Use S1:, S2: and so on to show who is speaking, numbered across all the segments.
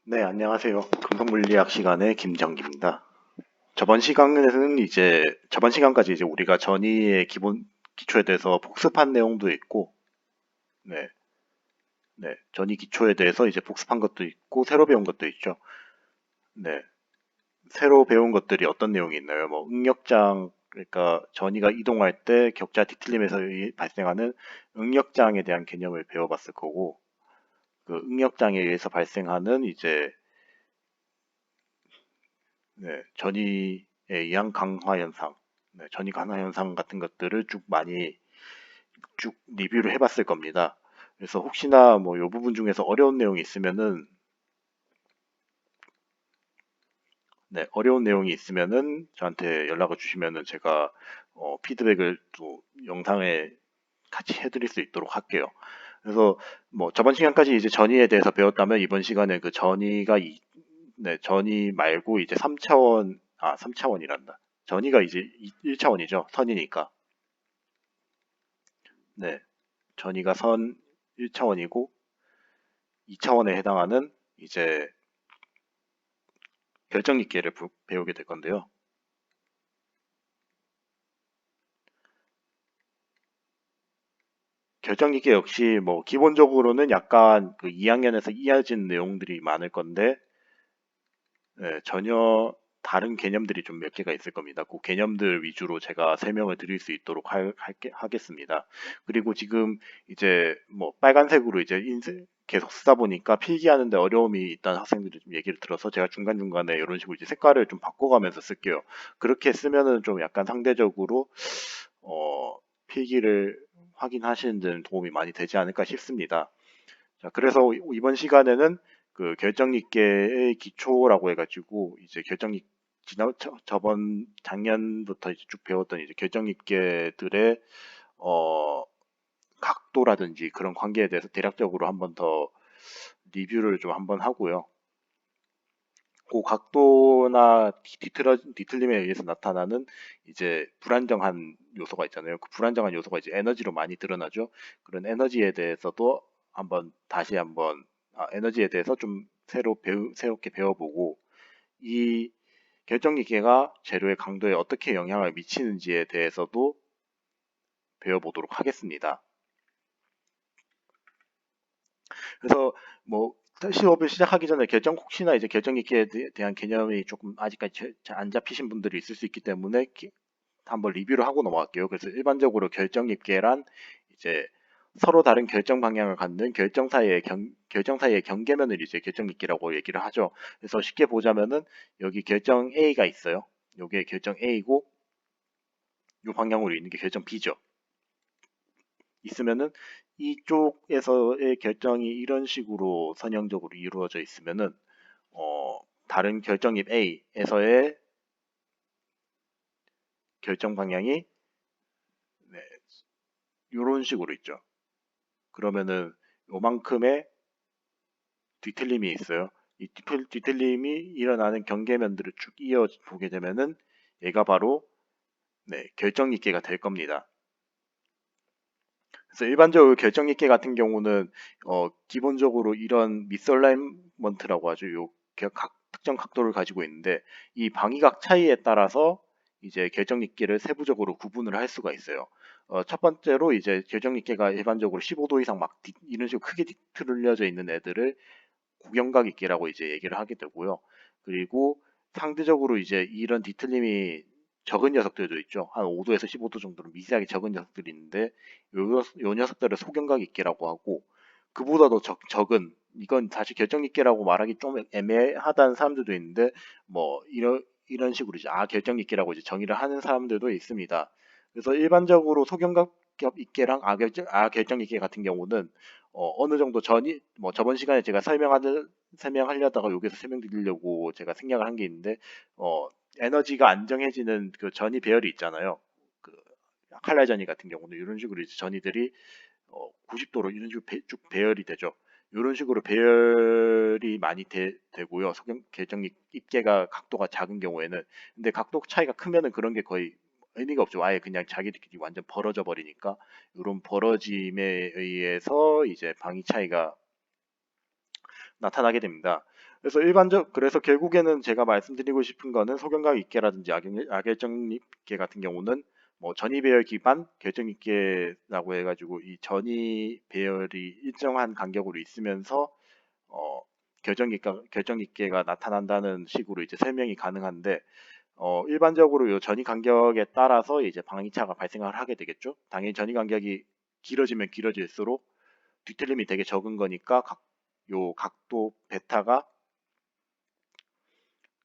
S1: 네, 안녕하세요. 금속물리학 시간의 김정기입니다. 저번 시간까지 이제 우리가 전이의 기본 기초에 대해서 복습한 내용도 있고, 네, 네, 전이 기초에 대해서 이제 복습한 것도 있고, 새로 배운 것도 있죠. 네, 새로 배운 것들이 어떤 내용이 있나요? 뭐, 응력장, 그러니까 전이가 이동할 때 격자 뒤틀림에서 발생하는 응력장에 대한 개념을 배워봤을 거고, 그 응력장에 의해서 발생하는 이제 네, 전이에 의한 강화 현상, 네, 전이 강화 현상 같은 것들을 쭉 리뷰를 해봤을 겁니다. 그래서 혹시나 뭐 이 부분 중에서 어려운 내용이 있으면은, 네, 어려운 내용이 있으면은 저한테 연락을 주시면은 제가 피드백을 또 영상에 같이 해드릴 수 있도록 할게요. 그래서 뭐 저번 시간까지 이제 전이에 대해서 배웠다면 이번 시간에 그 네, 전이 말고 이제 3차원이란다. 전이가 이제 1차원이죠. 선이니까. 네. 전이가 선 1차원이고 2차원에 해당하는 이제 결정립계를 배우게 될 건데요. 결정립계 역시 뭐 기본적으로는 약간 그 2학년에서 이어진 내용들이 많을 건데 네, 전혀 다른 개념들이 좀 몇 개가 있을 겁니다. 그 개념들 위주로 제가 설명을 드릴 수 있도록 하겠습니다. 그리고 지금 이제 뭐 빨간색으로 이제 계속 쓰다 보니까 필기하는데 어려움이 있다는 학생들이 좀 얘기를 들어서 제가 중간중간에 이런 식으로 이제 색깔을 좀 바꿔가면서 쓸게요. 그렇게 쓰면은 좀 약간 상대적으로 필기를 확인하시는 데는 도움이 많이 되지 않을까 싶습니다. 자, 그래서 이번 시간에는 그 결정립계의 기초라고 해가지고 이제 저번 작년부터 이제 쭉 배웠던 이제 결정립계들의 어 각도라든지 그런 관계에 대해서 대략적으로 한번 더 리뷰를 좀 한번 하고요. 그 각도나 뒤틀림에 의해서 나타나는 이제 불안정한 요소가 있잖아요. 그 불안정한 요소가 이제 에너지로 많이 드러나죠. 그런 에너지에 대해서도 다시 한번 에너지에 대해서 좀 새롭게 배워보고 이 결정기계가 재료의 강도에 어떻게 영향을 미치는지에 대해서도 배워보도록 하겠습니다. 그래서 뭐 수업을 시작하기 전에 혹시나 이제 결정기계에 대한 개념이 조금 아직까지 잘 안 잡히신 분들이 있을 수 있기 때문에 한번 리뷰를 하고 넘어갈게요. 그래서 일반적으로 결정립계란 이제 서로 다른 결정 방향을 갖는 결정 사이의 경계면을 이제 결정립계라고 얘기를 하죠. 그래서 쉽게 보자면은 여기 결정 A가 있어요. 요게 결정 A고 요 방향으로 있는 게 결정 B죠. 있으면은 이쪽에서의 결정이 이런 식으로 선형적으로 이루어져 있으면은 다른 결정입 A에서의 결정 방향이 네, 이런 식으로 있죠. 그러면은 요만큼의 뒤틀림이 있어요. 이 뒤틀림이 일어나는 경계면들을 쭉 이어 보게 되면은 얘가 바로 네, 결정립계가 될 겁니다. 그래서 일반적으로 결정립계 같은 경우는 기본적으로 이런 미스얼라이먼트라고 하죠. 특정 각도를 가지고 있는데 이 방위각 차이에 따라서 이제 결정립계를 세부적으로 구분을 할 수가 있어요. 첫 번째로 이제 결정립계가 일반적으로 15도 이상 막 이런 식으로 크게 뒤틀려져 있는 애들을 구경각 있기라고 이제 얘기를 하게 되고요. 그리고 상대적으로 이제 이런 뒤틀림이 적은 녀석들도 있죠. 한 5도에서 15도 정도로 미세하게 적은 녀석들이 있는데 요 녀석들을 소경각 있기라고 하고 그보다도 적은 이건 사실 결정 있기라고 말하기 좀 애매하다는 사람들도 있는데 뭐 이런 식으로 이제 결정 있기라고 이제 정의를 하는 사람들도 있습니다. 그래서 일반적으로 소경각 있게랑 결정 있게 같은 경우는 어느 정도 뭐 저번 시간에 제가 설명하려다가 여기서 설명드리려고 제가 생략을 한 게 있는데, 에너지가 안정해지는 그 전이 배열이 있잖아요. 그, 칼날 전이 같은 경우는 이런 식으로 이제 전이들이 90도로 이런 식으로 쭉 배열이 되죠. 이런 식으로 배열이 많이 되고요. 결정 입계가 각도가 작은 경우에는. 근데 각도 차이가 크면은 그런 게 거의 의미가 없죠. 아예 그냥 자기들끼리 완전 벌어져 버리니까 이런 벌어짐에 의해서 이제 방위 차이가 나타나게 됩니다. 그래서 결국에는 제가 말씀드리고 싶은 거는 소경각 입계라든지 악결정 입계 같은 경우는 뭐 전이 배열 기반 결정 입계라고 해가지고 이 전이 배열이 일정한 간격으로 있으면서 어, 결정 입계가 나타난다는 식으로 이제 설명이 가능한데 일반적으로 요 전이 간격에 따라서 이제 방위차가 발생을 하게 되겠죠. 당연히 전이 간격이 길어지면 길어질수록 뒤틀림이 되게 적은 거니까 요 각도 베타가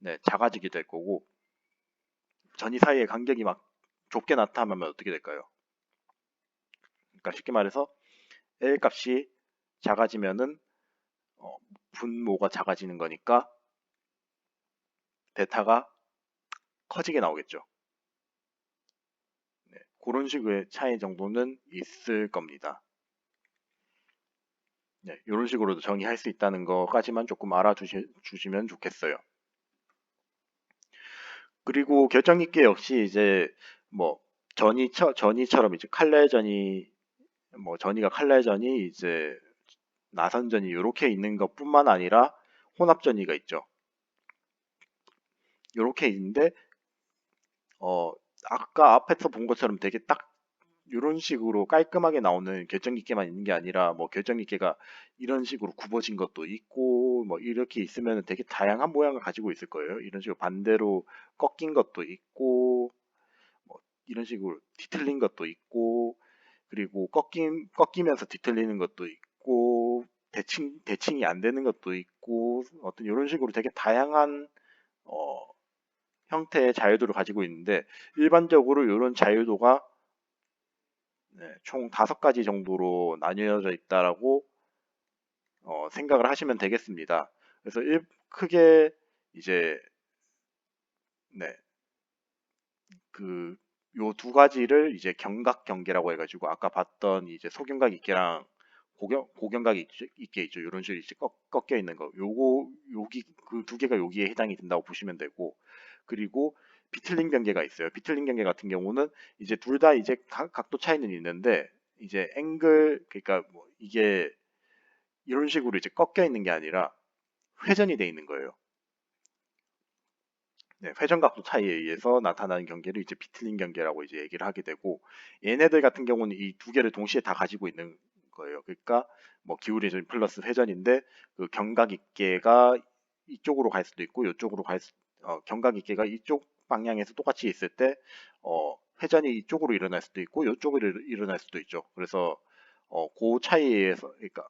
S1: 네, 작아지게 될 거고 전이 사이의 간격이 막 좁게 나타나면 어떻게 될까요? 그러니까 쉽게 말해서 L 값이 작아지면은 어, 분모가 작아지는 거니까 베타가 커지게 나오겠죠. 네, 그런 식의 차이 정도는 있을 겁니다. 네, 이런 식으로도 정의할 수 있다는 것까지만 조금 알아주시면 좋겠어요. 그리고 결정있게 역시 이제 뭐 전이처럼 이제 칼날전이 뭐 전이가 칼날전이 이제 나선전이 이렇게 있는 것뿐만 아니라 혼합전이가 있죠. 이렇게 있는데 아까 앞에서 본 것처럼 되게 딱 이런 식으로 깔끔하게 나오는 결정기계만 있는 게 아니라 뭐 결정기계가 이런 식으로 굽어진 것도 있고 뭐 이렇게 있으면 되게 다양한 모양을 가지고 있을 거예요. 이런 식으로 반대로 꺾인 것도 있고 뭐 이런 식으로 뒤틀린 것도 있고 그리고 꺾이면서 뒤틀리는 것도 있고 대칭이 안 되는 것도 있고 어떤 이런 식으로 되게 다양한 어, 형태의 자유도를 가지고 있는데 일반적으로 이런 자유도가 네, 총 5가지 정도로 나뉘어져 있다라고 생각을 하시면 되겠습니다. 그래서 크게 이제 네, 그 요 두 가지를 이제 경각 경계라고 해가지고 아까 봤던 이제 소경각 있게랑 고경각 있게 있죠. 이런 식으로 이제 꺾여 있는 거. 요거 여기 그 두 개가 여기에 해당이 된다고 보시면 되고 그리고 비틀링 경계가 있어요. 비틀링 경계 같은 경우는 이제 둘 다 이제 각도 차이는 있는데 이제 앵글 그러니까 뭐 이게 이런 식으로 이제 꺾여 있는 게 아니라 회전이 돼 있는 거예요. 네, 회전각도 차이에 의해서 나타나는 경계를 이제 비틀린 경계라고 이제 얘기를 하게 되고 얘네들 같은 경우는 이 두 개를 동시에 다 가지고 있는 거예요. 그러니까 뭐 기울이전 플러스 회전인데 그 경각 입계가 이쪽으로 갈 수도 있고 이쪽으로 경각 입계가 이쪽 방향에서 똑같이 있을 때 회전이 이쪽으로 일어날 수도 있고 이쪽으로 일어날 수도 있죠. 그래서 그 차이에서 그러니까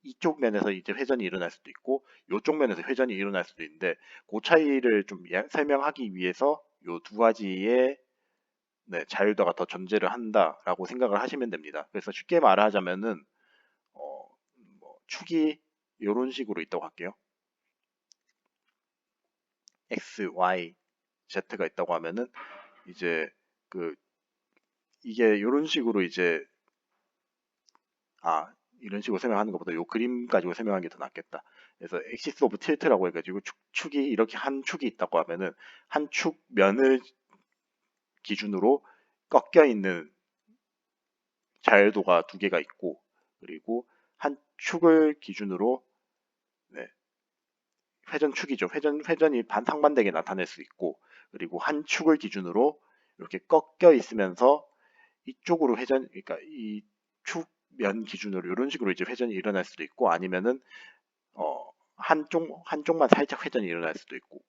S1: 이쪽 면에서 이제 회전이 일어날 수도 있고 이쪽 면에서 회전이 일어날 수도 있는데 그 차이를 좀 설명하기 위해서 이 두 가지의 네, 자유도가 더 존재를 한다라고 생각을 하시면 됩니다. 그래서 쉽게 말하자면은 뭐 축이 이런 식으로 있다고 할게요. X, Y, Z가 있다고 하면은 이제 그 이게 이런 식으로 이제 아 이런 식으로 설명하는 것보다 이 그림 가지고 설명하는 게 더 낫겠다. 그래서 엑시스 오브 틸트라고 해가지고 축이 이렇게 한 축이 있다고 하면은 한 축 면을 기준으로 꺾여 있는 자열도가 두 개가 있고 그리고 한 축을 기준으로 네, 회전축이죠. 회전이 상반되게 나타낼 수 있고 그리고 한 축을 기준으로 이렇게 꺾여 있으면서 이쪽으로 그러니까 이 축 면 기준으로 이런 식으로 이제 회전이 일어날 수도 있고 아니면은 한쪽만 살짝 회전이 일어날 수도 있고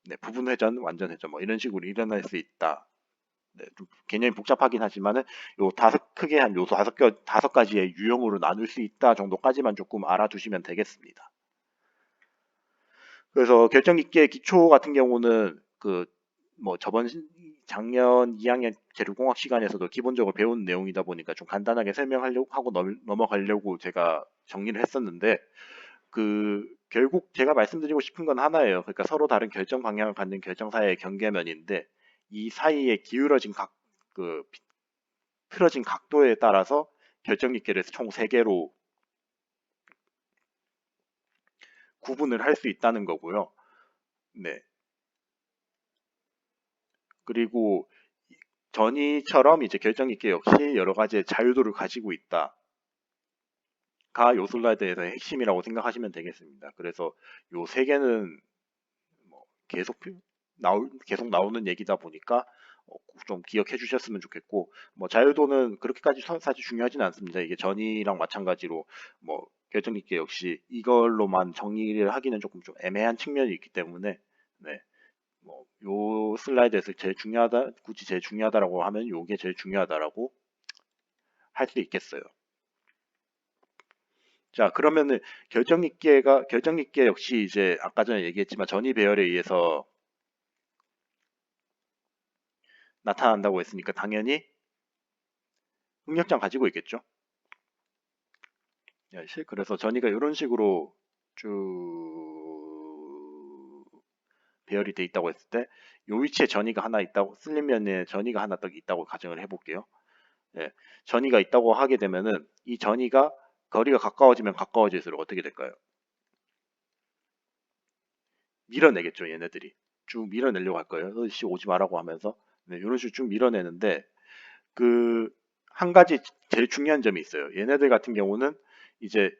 S1: 네, 부분 회전, 완전 회전 뭐 이런 식으로 일어날 수 있다. 네, 좀 개념이 복잡하긴 하지만은 요 크게 한 요소 5가지의 유형으로 나눌 수 있다 정도까지만 조금 알아두시면 되겠습니다. 그래서 결정기계 기초 같은 경우는 그 뭐 작년 2학년 재료공학 시간에서도 기본적으로 배운 내용이다 보니까 좀 간단하게 설명하려고 하고 넘어가려고 제가 정리를 했었는데 결국 제가 말씀드리고 싶은 건 하나예요. 그러니까 서로 다른 결정 방향을 갖는 결정사의 경계면인데 이 사이에 그 틀어진 각도에 따라서 결정기계를 총 3개로 구분을 할 수 있다는 거고요. 네. 그리고 전이처럼 이제 결정기계 역시 여러 가지의 자유도를 가지고 있다. 요 슬라이드에서의 핵심이라고 생각하시면 되겠습니다. 그래서 요 세 개는 뭐 계속 나오는 얘기다 보니까 좀 기억해 주셨으면 좋겠고, 뭐 자유도는 그렇게까지 사실 중요하지는 않습니다. 이게 전이랑 마찬가지로 뭐 결정짓기 역시 이걸로만 정리를 하기는 조금 좀 애매한 측면이 있기 때문에, 네, 뭐 요 슬라이드에서 제일 중요하다, 굳이 제일 중요하다라고 하면 요게 제일 중요하다라고 할 수 있겠어요. 자, 그러면은 결정짓기가 역시 이제 아까 전에 얘기했지만 전이 배열에 의해서 나타난다고 했으니까 당연히 응력장 가지고 있겠죠. 예, 그래서 전이가 이런 식으로 쭉 배열이 돼 있다고 했을 때, 요 위치에 전이가 하나 있다고, 쓸린 면에 전이가 하나 딱 있다고 가정을 해볼게요. 예, 전이가 있다고 하게 되면은 이 전이가 거리가 가까워지면 가까워질수록 어떻게 될까요? 밀어내겠죠, 얘네들이. 쭉 밀어내려고 할 거예요. 씨 오지 마라고 하면서. 네, 이런 식으로 쭉 밀어내는데, 그 한 가지 제일 중요한 점이 있어요. 얘네들 같은 경우는 이제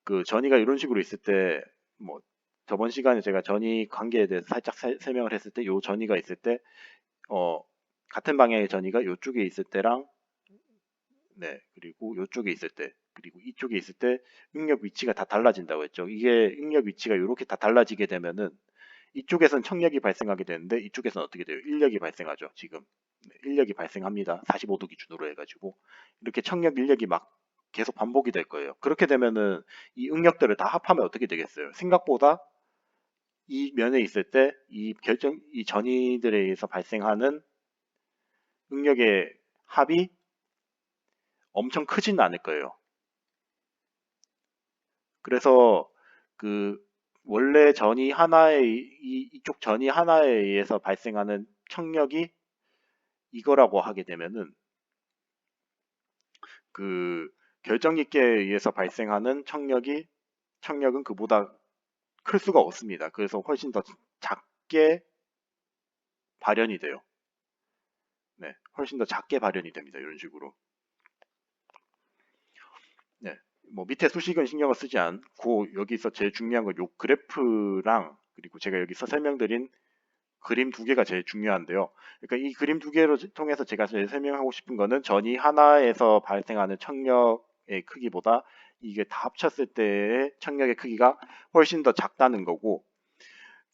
S1: 그 전이가 이런 식으로 있을 때, 뭐 저번 시간에 제가 전이 관계에 대해서 살짝 설명을 했을 때, 요 전이가 있을 때, 어 같은 방향의 전이가 요쪽에 있을 때랑, 네, 그리고 요쪽에 있을 때, 그리고 이쪽에 있을 때 응력 위치가 다 달라진다고 했죠. 이게 응력 위치가 이렇게 다 달라지게 되면은 이쪽에선 청력이 발생하게 되는데 이쪽에서는 어떻게 돼요? 인력이 발생하죠. 지금 네, 인력이 발생합니다. 45도 기준으로 해가지고 이렇게 청력 인력이 막 계속 반복이 될 거예요. 그렇게 되면은 이 응력들을 다 합하면 어떻게 되겠어요? 생각보다 이 면에 있을 때 이 전이들에 의해서 발생하는 응력의 합이 엄청 크지는 않을 거예요. 그래서 그 원래 전이 하나에 이쪽 전이 하나에 의해서 발생하는 청력이 이거라고 하게 되면은 그 결정익계에 의해서 발생하는 청력은 그보다 클 수가 없습니다. 그래서 훨씬 더 작게 발현이 돼요. 네, 훨씬 더 작게 발현이 됩니다. 이런 식으로. 네, 뭐 밑에 수식은 신경을 쓰지 않고 여기서 제일 중요한 건 요 그래프랑 그리고 제가 여기서 설명드린 그림 두 개가 제일 중요한데요. 그러니까 이 그림 두 개를 통해서 제가 제일 설명하고 싶은 거는 전이 하나에서 발생하는 청력의 크기보다 이게 다 합쳤을 때의 청력의 크기가 훨씬 더 작다는 거고,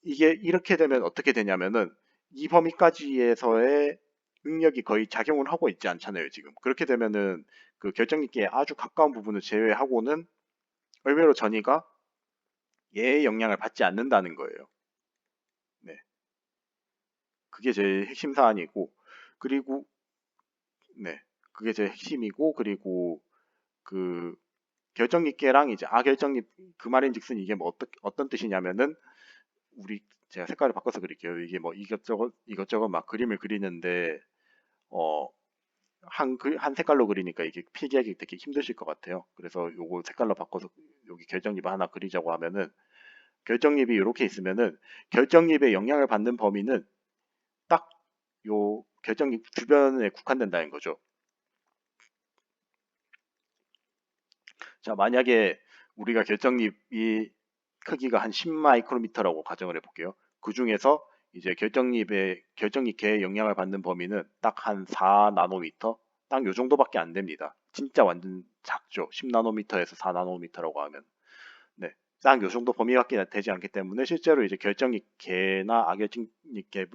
S1: 이게 이렇게 되면 어떻게 되냐면은 이 범위까지에서의 응력이 거의 작용을 하고 있지 않잖아요, 지금. 그렇게 되면은 그 결정익기에 아주 가까운 부분을 제외하고는 의외로 전이가 얘의 영향을 받지 않는다는 거예요. 네. 그게 제일 핵심 사안이고, 그리고 네, 그게 제일 핵심이고, 그리고 그 결정립계랑 이제 아결정립, 그 말인즉슨 이게 뭐 어떤 뜻이냐면은 우리 제가 색깔을 바꿔서 그릴게요. 이게 뭐 이것저것 막 그림을 그리는데 어 한 색깔로 그리니까 이게 필기하기 되게 힘드실 것 같아요. 그래서 요거 색깔로 바꿔서 여기 결정립 하나 그리자고 하면은 결정립이 이렇게 있으면은 결정립에 영향을 받는 범위는 딱 요 결정립 주변에 국한된다는 거죠. 자, 만약에 우리가 결정립이 크기가 한 10마이크로미터라고 가정을 해볼게요. 그 중에서 이제 결정립계에 영향을 받는 범위는 딱 한 4나노미터, 딱 요 정도밖에 안 됩니다. 진짜 완전 작죠. 10나노미터에서 4나노미터라고 하면. 네, 딱 요 정도 범위밖에 되지 않기 때문에 실제로 이제 결정립계나 아결정립계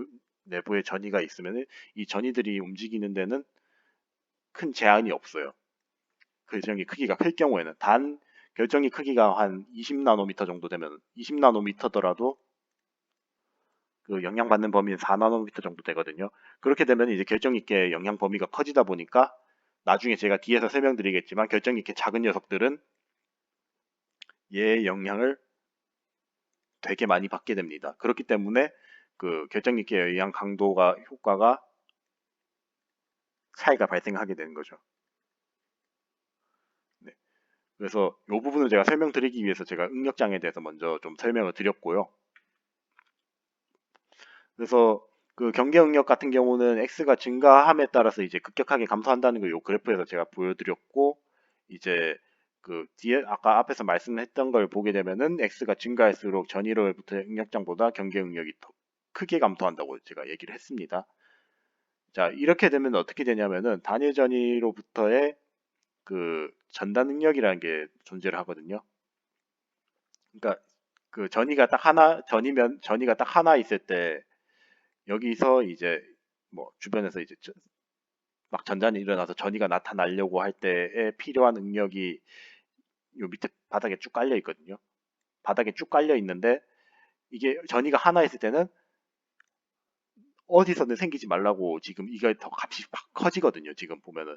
S1: 내부에 전이가 있으면 이 전이들이 움직이는 데는 큰 제한이 없어요. 결정이 크기가 클 경우에는 단 결정이 크기가 한 20나노미터 정도 되면 20나노미터더라도 그 영향받는 범위는 4나노미터 정도 되거든요. 그렇게 되면 이제 결정 있게 영향 범위가 커지다 보니까 나중에 제가 뒤에서 설명드리겠지만 결정 있게 작은 녀석들은 얘의 영향을 되게 많이 받게 됩니다. 그렇기 때문에 그 결정 있게 의한 강도가 효과가 차이가 발생하게 되는 거죠. 네. 그래서 이 부분을 제가 설명드리기 위해서 제가 응력장에 대해서 먼저 좀 설명을 드렸고요. 그래서 그 경계 응력 같은 경우는 X가 증가함에 따라서 이제 급격하게 감소한다는 걸 이 그래프에서 제가 보여드렸고, 이제 그 뒤에 아까 앞에서 말씀했던 걸 보게 되면은 x가 증가할수록 전이로부터 응력장보다 경계 응력이 더 크게 감소한다고 제가 얘기를 했습니다. 자, 이렇게 되면 어떻게 되냐면은 단일 전이로부터의 그 전단 응력이라는 게 존재를 하거든요. 그러니까 그 전이가 딱 하나 있을 때 여기서 이제 뭐 주변에서 이제 막 전단이 일어나서 전이가 나타나려고 할 때에 필요한 응력이 요 밑에 바닥에 쭉 깔려 있거든요. 바닥에 쭉 깔려 있는데 이게 전이가 하나 있을 때는 어디서는 생기지 말라고 지금 이게 더 값이 확 커지거든요. 지금 보면은.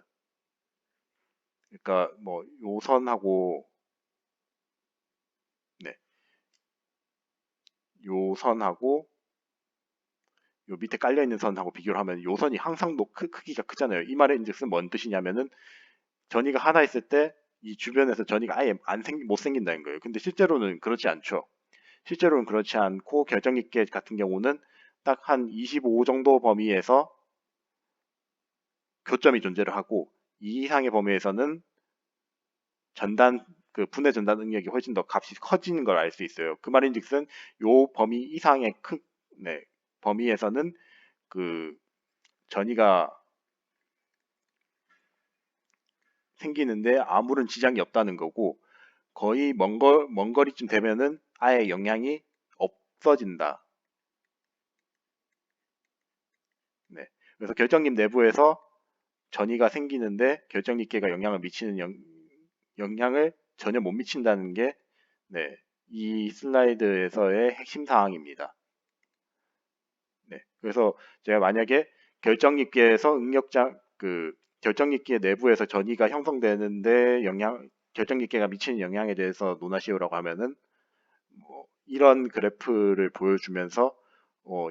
S1: 그러니까 뭐 요 선하고 네, 요 선하고 요 밑에 깔려 있는 선하고 비교를 하면 요 선이 항상 크기가 크잖아요. 이 말의 인즉슨 뭔 뜻이냐면은 전이가 하나 있을 때 이 주변에서 전이가 아예 못 생긴다는 거예요. 근데 실제로는 그렇지 않죠. 실제로는 그렇지 않고 결정립계 같은 경우는 딱 한 25 정도 범위에서 교점이 존재를 하고 이 이상의 범위에서는 전단 그 분해 전단 능력이 훨씬 더 값이 커지는 걸 알 수 있어요. 그 말인즉슨 요 범위 이상의 네, 범위에서는 그 전이가 생기는데 아무런 지장이 없다는 거고 거의 먼 거리쯤 되면은 아예 영향이 없어진다. 네. 그래서 결정립 내부에서 전이가 생기는데 결정립계가 영향을 미치는 영향을 전혀 못 미친다는 게 네, 이 슬라이드에서의 핵심 사항입니다. 네, 그래서 제가 만약에 결정립계에서 결정립계 내부에서 전이가 형성되는데 결정립계가 미치는 영향에 대해서 논하시오라고 하면은 뭐 이런 그래프를 보여주면서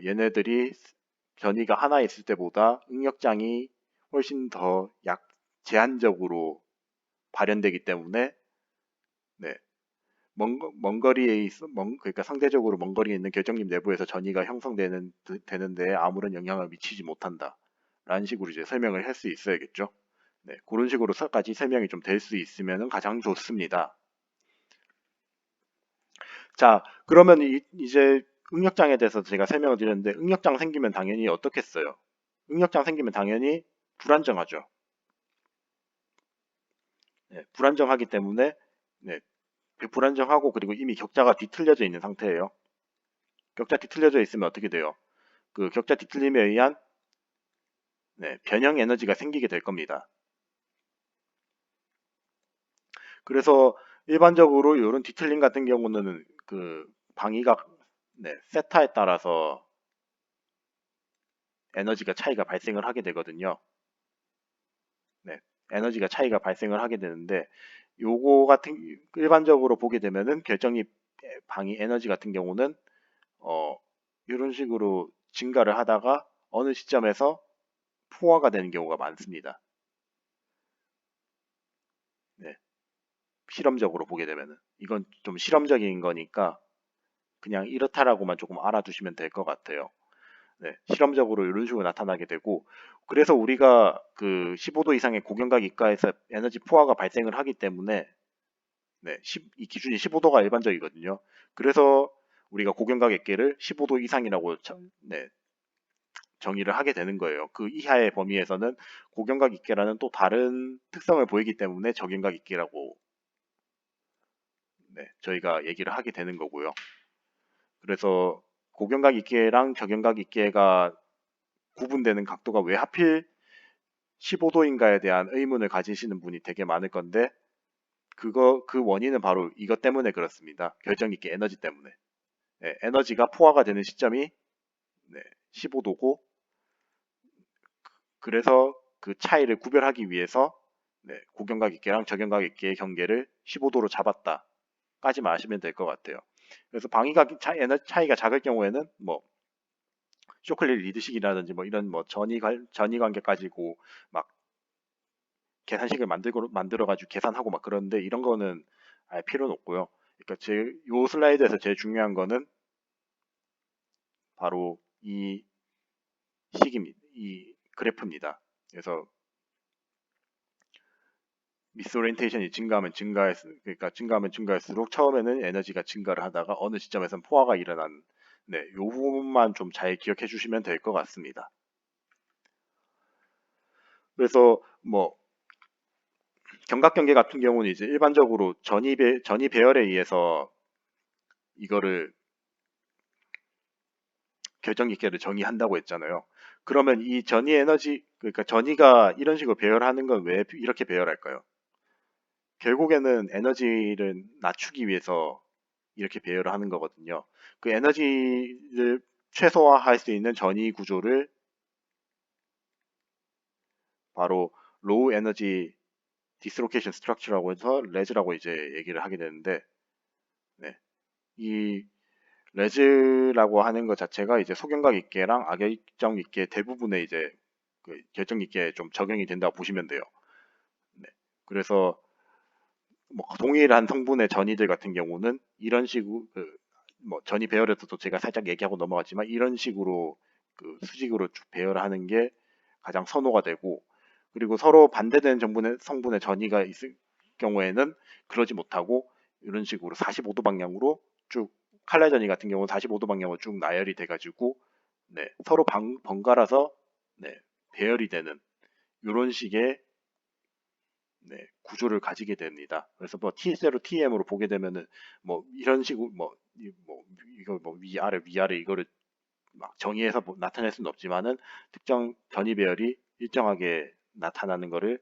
S1: 얘네들이 전이가 하나 있을 때보다 응력장이 훨씬 더 제한적으로 발현되기 때문에 네, 먼 거리에 그러니까 상대적으로 먼 거리에 있는 결정립 내부에서 전이가 되는데 아무런 영향을 미치지 못한다. 라는 식으로 이제 설명을 할 수 있어야겠죠. 네, 그런 식으로까지 설명이 좀 될 수 있으면 가장 좋습니다. 자, 그러면 이제 응력장에 대해서 제가 설명을 드렸는데 응력장 생기면 당연히 어떻겠어요? 응력장 생기면 당연히 불안정하죠. 네, 불안정하기 때문에 네, 불안정하고 그리고 이미 격자가 뒤틀려져 있는 상태예요. 격자 뒤틀려져 있으면 어떻게 돼요? 그 격자 뒤틀림에 의한 네, 변형 에너지가 생기게 될 겁니다. 그래서 일반적으로 이런 뒤틀림 같은 경우는 그 방위각 세타에 따라서 에너지가 차이가 발생을 하게 되거든요. 네, 에너지가 차이가 발생을 하게 되는데 요거 같은 일반적으로 보게 되면은 결정립 방위 에너지 같은 경우는 어 이런 식으로 증가를 하다가 어느 시점에서 포화가 되는 경우가 많습니다. 네, 실험적으로 보게 되면은 이건 좀 실험적인 거니까 그냥 이렇다라고만 조금 알아두시면 될 것 같아요. 네, 실험적으로 이런 식으로 나타나게 되고 그래서 우리가 그 15도 이상의 고경각 이가에서 에너지 포화가 발생을 하기 때문에 네, 이 기준이 15도가 일반적이거든요. 그래서 우리가 고경각 액계를 15도 이상이라고 네, 정의를 하게 되는 거예요. 그 이하의 범위에서는 고경각 액계라는 또 다른 특성을 보이기 때문에 저경각 액계라고 네, 저희가 얘기를 하게 되는 거고요. 그래서 고경각 액계랑 저경각 액계가 구분되는 각도가 왜 하필 15도인가에 대한 의문을 가지시는 분이 되게 많을 건데 그 원인은 바로 이것 때문에 그렇습니다. 결정있게 에너지 때문에. 네, 에너지가 포화가 되는 시점이 네, 15도고 그래서 그 차이를 구별하기 위해서 네, 고경각 있게랑 저경각 있게의 경계를 15도로 잡았다까지만 아시면 될 것 같아요. 그래서 방위각 에너지 차이가 작을 경우에는 뭐 쇼클리 리드식이라든지 뭐 이런 뭐 전위 관계 가지고 막 계산식을 만들어 가지고 계산하고 막 그러는데 이런 거는 알 필요는 없고요. 그러니까 요 슬라이드에서 제일 중요한 거는 바로 이 이 그래프입니다. 그래서 미스 오리엔테이션이 증가하면 증가할수록 처음에는 에너지가 증가를 하다가 어느 시점에선 포화가 일어나는, 네, 요 부분만 좀 잘 기억해 주시면 될 것 같습니다. 그래서 뭐 견각경계 같은 경우는 이제 일반적으로 전이 배열에 의해서 이거를 결정기계를 정의한다고 했잖아요. 그러면 이 전이 에너지, 그러니까 전이가 이런 식으로 배열하는 건 왜 이렇게 배열할까요? 결국에는 에너지를 낮추기 위해서 이렇게 배열을 하는 거거든요. 그 에너지를 최소화할 수 있는 전이 구조를 바로 로우 에너지 디스로케이션 스트럭처라고 해서 레즈라고 이제 얘기를 하게 되는데, 네. 이 레즈라고 하는 것 자체가 이제 소경각 입계랑 악결정 입계 대부분의 이제 그 결정 입계에 좀 적용이 된다고 보시면 돼요. 네. 그래서 뭐 동일한 성분의 전이들 같은 경우는 이런 식으로 뭐 전이 배열에서도 제가 살짝 얘기하고 넘어갔지만 이런 식으로 그 수직으로 쭉 배열하는 게 가장 선호가 되고, 그리고 서로 반대되는 성분의 전이가 있을 경우에는 그러지 못하고 이런 식으로 45도 방향으로 쭉, 칼날 전이 같은 경우는 45도 방향으로 쭉 나열이 돼가지고, 네, 서로 번갈아서, 네, 배열이 되는 이런 식의, 네, 구조를 가지게 됩니다. 그래서 뭐 T0, TM으로 보게 되면은 뭐 이런 식으로 뭐 이거 뭐 위아래 위아래 이거를 막 정의해서 나타낼 수는 없지만은 특정 전이 배열이 일정하게 나타나는 거를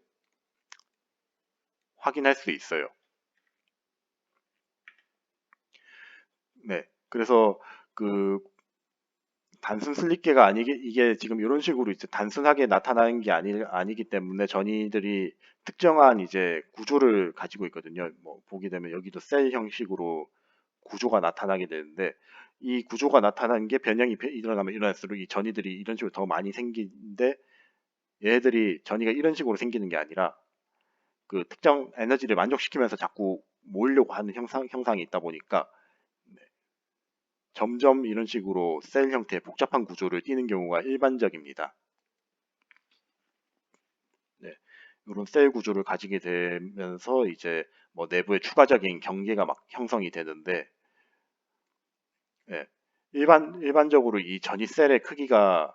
S1: 확인할 수 있어요. 네, 그래서 그 단순 슬립계가 아니게 이게 지금 이런 식으로 이제 단순하게 나타나는 게 아니기 때문에 전이들이 특정한 이제 구조를 가지고 있거든요. 뭐 보게 되면 여기도 셀 형식으로 구조가 나타나게 되는데, 이 구조가 나타나는 게 변형이 일어나면 일어날수록 이 전이들이 이런 식으로 더 많이 생기는데, 얘네들이 전이가 이런 식으로 생기는 게 아니라 그 특정 에너지를 만족시키면서 자꾸 모으려고 하는 형상이 있다 보니까 점점 이런 식으로 셀 형태의 복잡한 구조를 띠는 경우가 일반적입니다. 네, 이런 셀 구조를 가지게 되면서 이제 뭐 내부에 추가적인 경계가 막 형성이 되는데, 예, 일반적으로 이 전이 셀의 크기가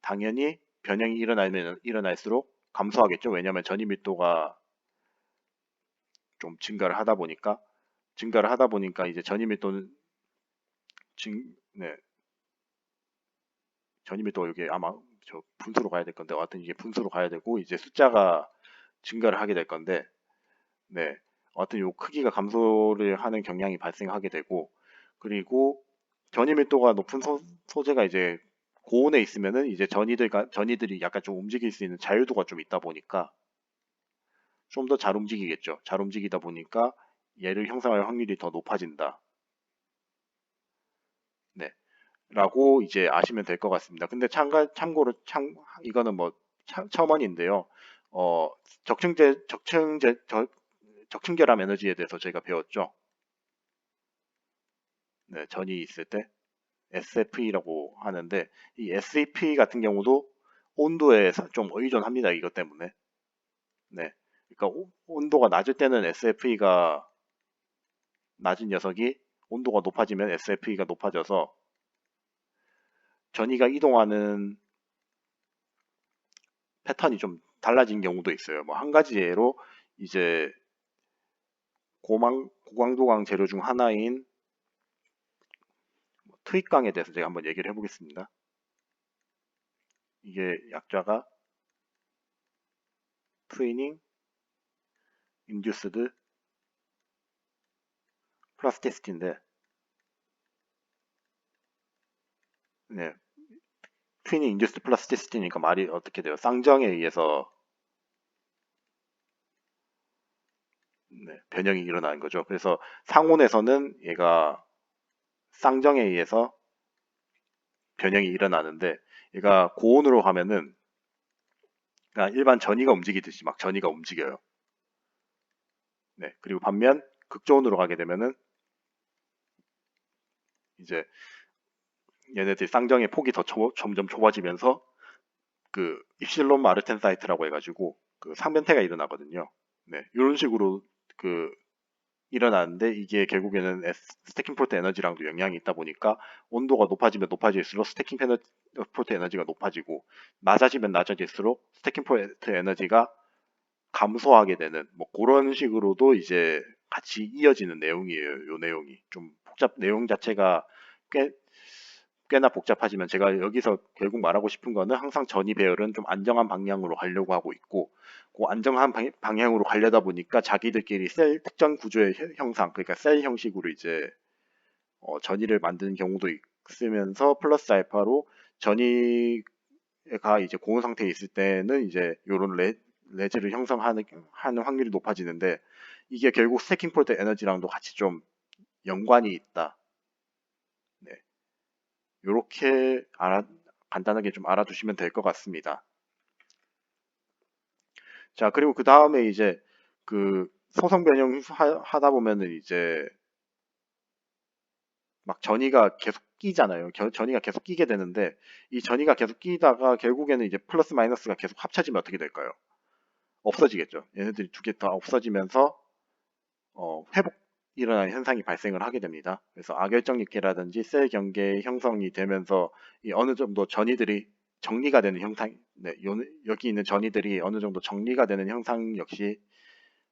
S1: 당연히 변형이 일어나면 일어날수록 감소하겠죠. 왜냐하면 전이 밀도가 좀 증가를 하다 보니까 이제 전이 밀도는 네, 전이 밀도가 이게 아마 저 분수로 가야 될 건데, 하여튼 이게 분수로 가야 되고 이제 숫자가 증가를 하게 될 건데, 네, 하여튼 요 크기가 감소를 하는 경향이 발생하게 되고, 그리고 전이 밀도가 높은 소재가 이제 고온에 있으면은 이제 전이들이 약간 좀 움직일 수 있는 자유도가 좀 있다 보니까 좀 더 잘 움직이겠죠. 잘 움직이다 보니까 얘를 형성할 확률이 더 높아진다. 네. 라고 이제 아시면 될 것 같습니다. 근데 참고로 이거는 뭐 첨언인데요. 어, 적층결합 에너지에 대해서 저희가 배웠죠. 네, 전이 있을 때 SFE라고 하는데, 이 SEP 같은 경우도 온도에 좀 의존합니다. 이것 때문에. 네. 그러니까 온도가 낮을 때는 SFE가 낮은 녀석이, 온도가 높아지면 SFE가 높아져서 전이가 이동하는 패턴이 좀 달라진 경우도 있어요. 뭐 한 가지 예로 이제 고강도강 재료 중 하나인 트윗강에 대해서 제가 한번 얘기를 해보겠습니다. 이게 약자가 트위닝 인듀스드 플라스티시티인데, 네, 트위닝 인듀스드 플라스티시티니까 말이 어떻게 돼요? 쌍정에 의해서, 네, 변형이 일어나는 거죠. 그래서 상온에서는 얘가 쌍정에 의해서 변형이 일어나는데, 얘가 고온으로 가면은 그냥 일반 전이가 움직이듯이 막 전이가 움직여요. 네, 그리고 반면 극저온으로 가게 되면은 이제 얘네들 쌍정의 폭이 더 점점 좁아지면서 그 입실론 마르텐 사이트라고 해가지고 그 상변태가 일어나거든요. 네, 이런 식으로 그 일어나는데 이게 결국에는 스태킹 포트 에너지랑도 영향이 있다 보니까 온도가 높아지면 높아질수록 포트 에너지가 높아지고 낮아지면 낮아질수록 스태킹 포트 에너지가 감소하게 되는 뭐 그런 식으로도 이제 같이 이어지는 내용이에요. 요 내용이 좀 내용 자체가 꽤 꽤나 복잡하지만 제가 여기서 결국 말하고 싶은 거는 항상 전이 배열은 좀 안정한 방향으로 가려고 하고 있고 그 안정한 방향으로 가려다 보니까 자기들끼리 셀 특정 구조의 형상 그러니까 셀 형식으로 이제 전이를 만드는 경우도 있으면서 플러스 알파로 전이가 이제 고온 상태에 있을 때는 이제 요런 레즈를 형성하는 하는 확률이 높아지는데 이게 결국 스태킹 폴트 에너지랑도 같이 좀 연관이 있다. 네. 요렇게 간단하게 좀 알아두시면 될 것 같습니다. 자, 그리고 그 다음에 이제 그 소성 변형 하다 보면은 이제 막 전이가 계속 끼잖아요. 전이가 계속 끼게 되는데 이 전이가 계속 끼다가 결국에는 이제 플러스 마이너스가 계속 합쳐지면 어떻게 될까요? 없어지겠죠. 얘네들이 두 개 다 없어지면서 회복 일어나는 현상이 발생을 하게 됩니다. 그래서 악열적 육계라든지 셀 경계 형성이 되면서 이 어느 정도 전이들이 정리가 되는 형상, 네, 여기 있는 전이들이 어느 정도 정리가 되는 형상 역시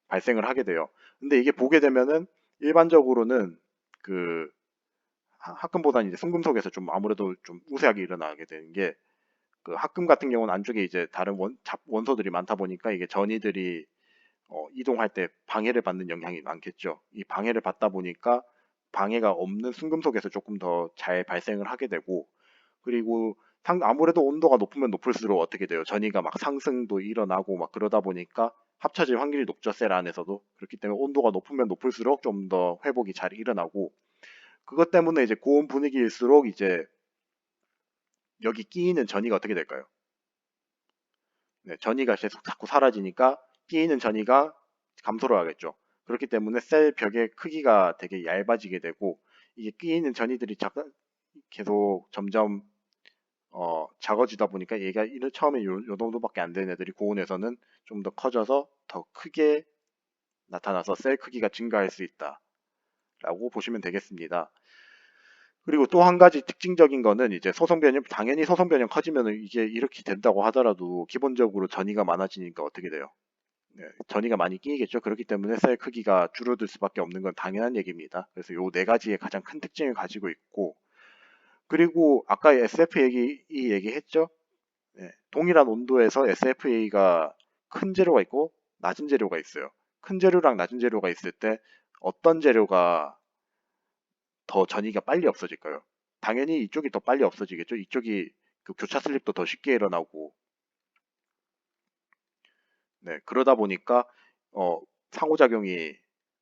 S1: 발생을 하게 돼요. 근데 이게 보게 되면은 일반적으로는 그 합금보다는 이제 순금속에서 좀 아무래도 좀 우세하게 일어나게 되는 게 그 합금 같은 경우는 안쪽에 이제 다른 원소들이 많다 보니까 이게 전이들이 이동할 때 방해를 받는 영향이 많겠죠. 이 방해를 받다 보니까 방해가 없는 순금속에서 조금 더 잘 발생을 하게 되고 그리고 아무래도 온도가 높으면 높을수록 어떻게 돼요? 전이가 막 상승도 일어나고 막 그러다 보니까 합쳐질 확률이 높죠, 셀 안에서도. 그렇기 때문에 온도가 높으면 높을수록 좀 더 회복이 잘 일어나고 그것 때문에 이제 고온 분위기일수록 이제 여기 끼이는 전이가 어떻게 될까요? 네, 전이가 계속 자꾸 사라지니까 끼이는 전이가 감소를 하겠죠. 그렇기 때문에 셀 벽의 크기가 되게 얇아지게 되고 이게 끼이는 전이들이 계속 점점 작아지다 보니까 얘가 처음에 요 정도밖에 안 되는 애들이 고온에서는 좀 더 커져서 더 크게 나타나서 셀 크기가 증가할 수 있다라고 보시면 되겠습니다. 그리고 또 한 가지 특징적인 거는 이제 소성 변형, 당연히 소성 변형 커지면 이게 이렇게 된다고 하더라도 기본적으로 전이가 많아지니까 어떻게 돼요? 네, 전이가 많이 끼이겠죠. 그렇기 때문에 셀 크기가 줄어들 수밖에 없는 건 당연한 얘기입니다. 그래서 요 네 가지의 가장 큰 특징을 가지고 있고, 그리고 아까 SF 얘기했죠. 네, 동일한 온도에서 SFA가 큰 재료가 있고 낮은 재료가 있어요. 큰 재료랑 낮은 재료가 있을 때 어떤 재료가 더 전이가 빨리 없어질까요? 당연히 이쪽이 더 빨리 없어지겠죠. 이쪽이 그 교차 슬립도 더 쉽게 일어나고, 네, 그러다 보니까 상호작용이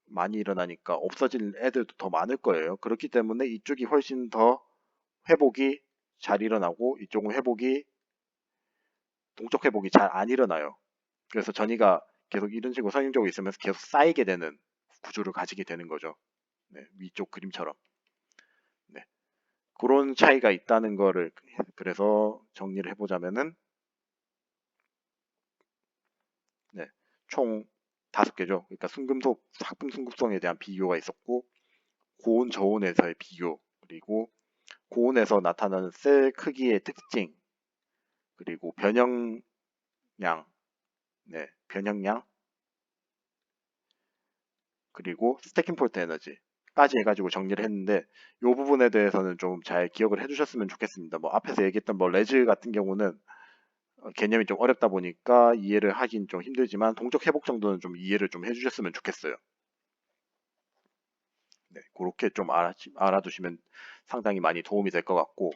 S1: 많이 일어나니까 없어질 애들도 더 많을 거예요. 그렇기 때문에 이쪽이 훨씬 더 회복이 잘 일어나고 이쪽은 동적 회복이 잘 안 일어나요. 그래서 전이가 계속 이런 식으로 선형적으로 있으면서 계속 쌓이게 되는 구조를 가지게 되는 거죠. 네, 위쪽 그림처럼. 네, 그런 차이가 있다는 거를 그래서 정리를 해보자면은 네, 총 5개죠. 그러니까 합금 순금성에 대한 비교가 있었고 고온 저온에서의 비교 그리고 고온에서 나타나는 셀 크기의 특징 그리고 변형량 네, 변형량 그리고 스태킹 폴트 에너지까지 해가지고 정리를 했는데 이 부분에 대해서는 좀 잘 기억을 해주셨으면 좋겠습니다. 뭐 앞에서 얘기했던 뭐 레즈 같은 경우는 개념이 좀 어렵다 보니까 이해를 하긴 좀 힘들지만 동적 회복 정도는 좀 이해를 좀 해주셨으면 좋겠어요. 네, 그렇게 좀 알아두시면 상당히 많이 도움이 될 것 같고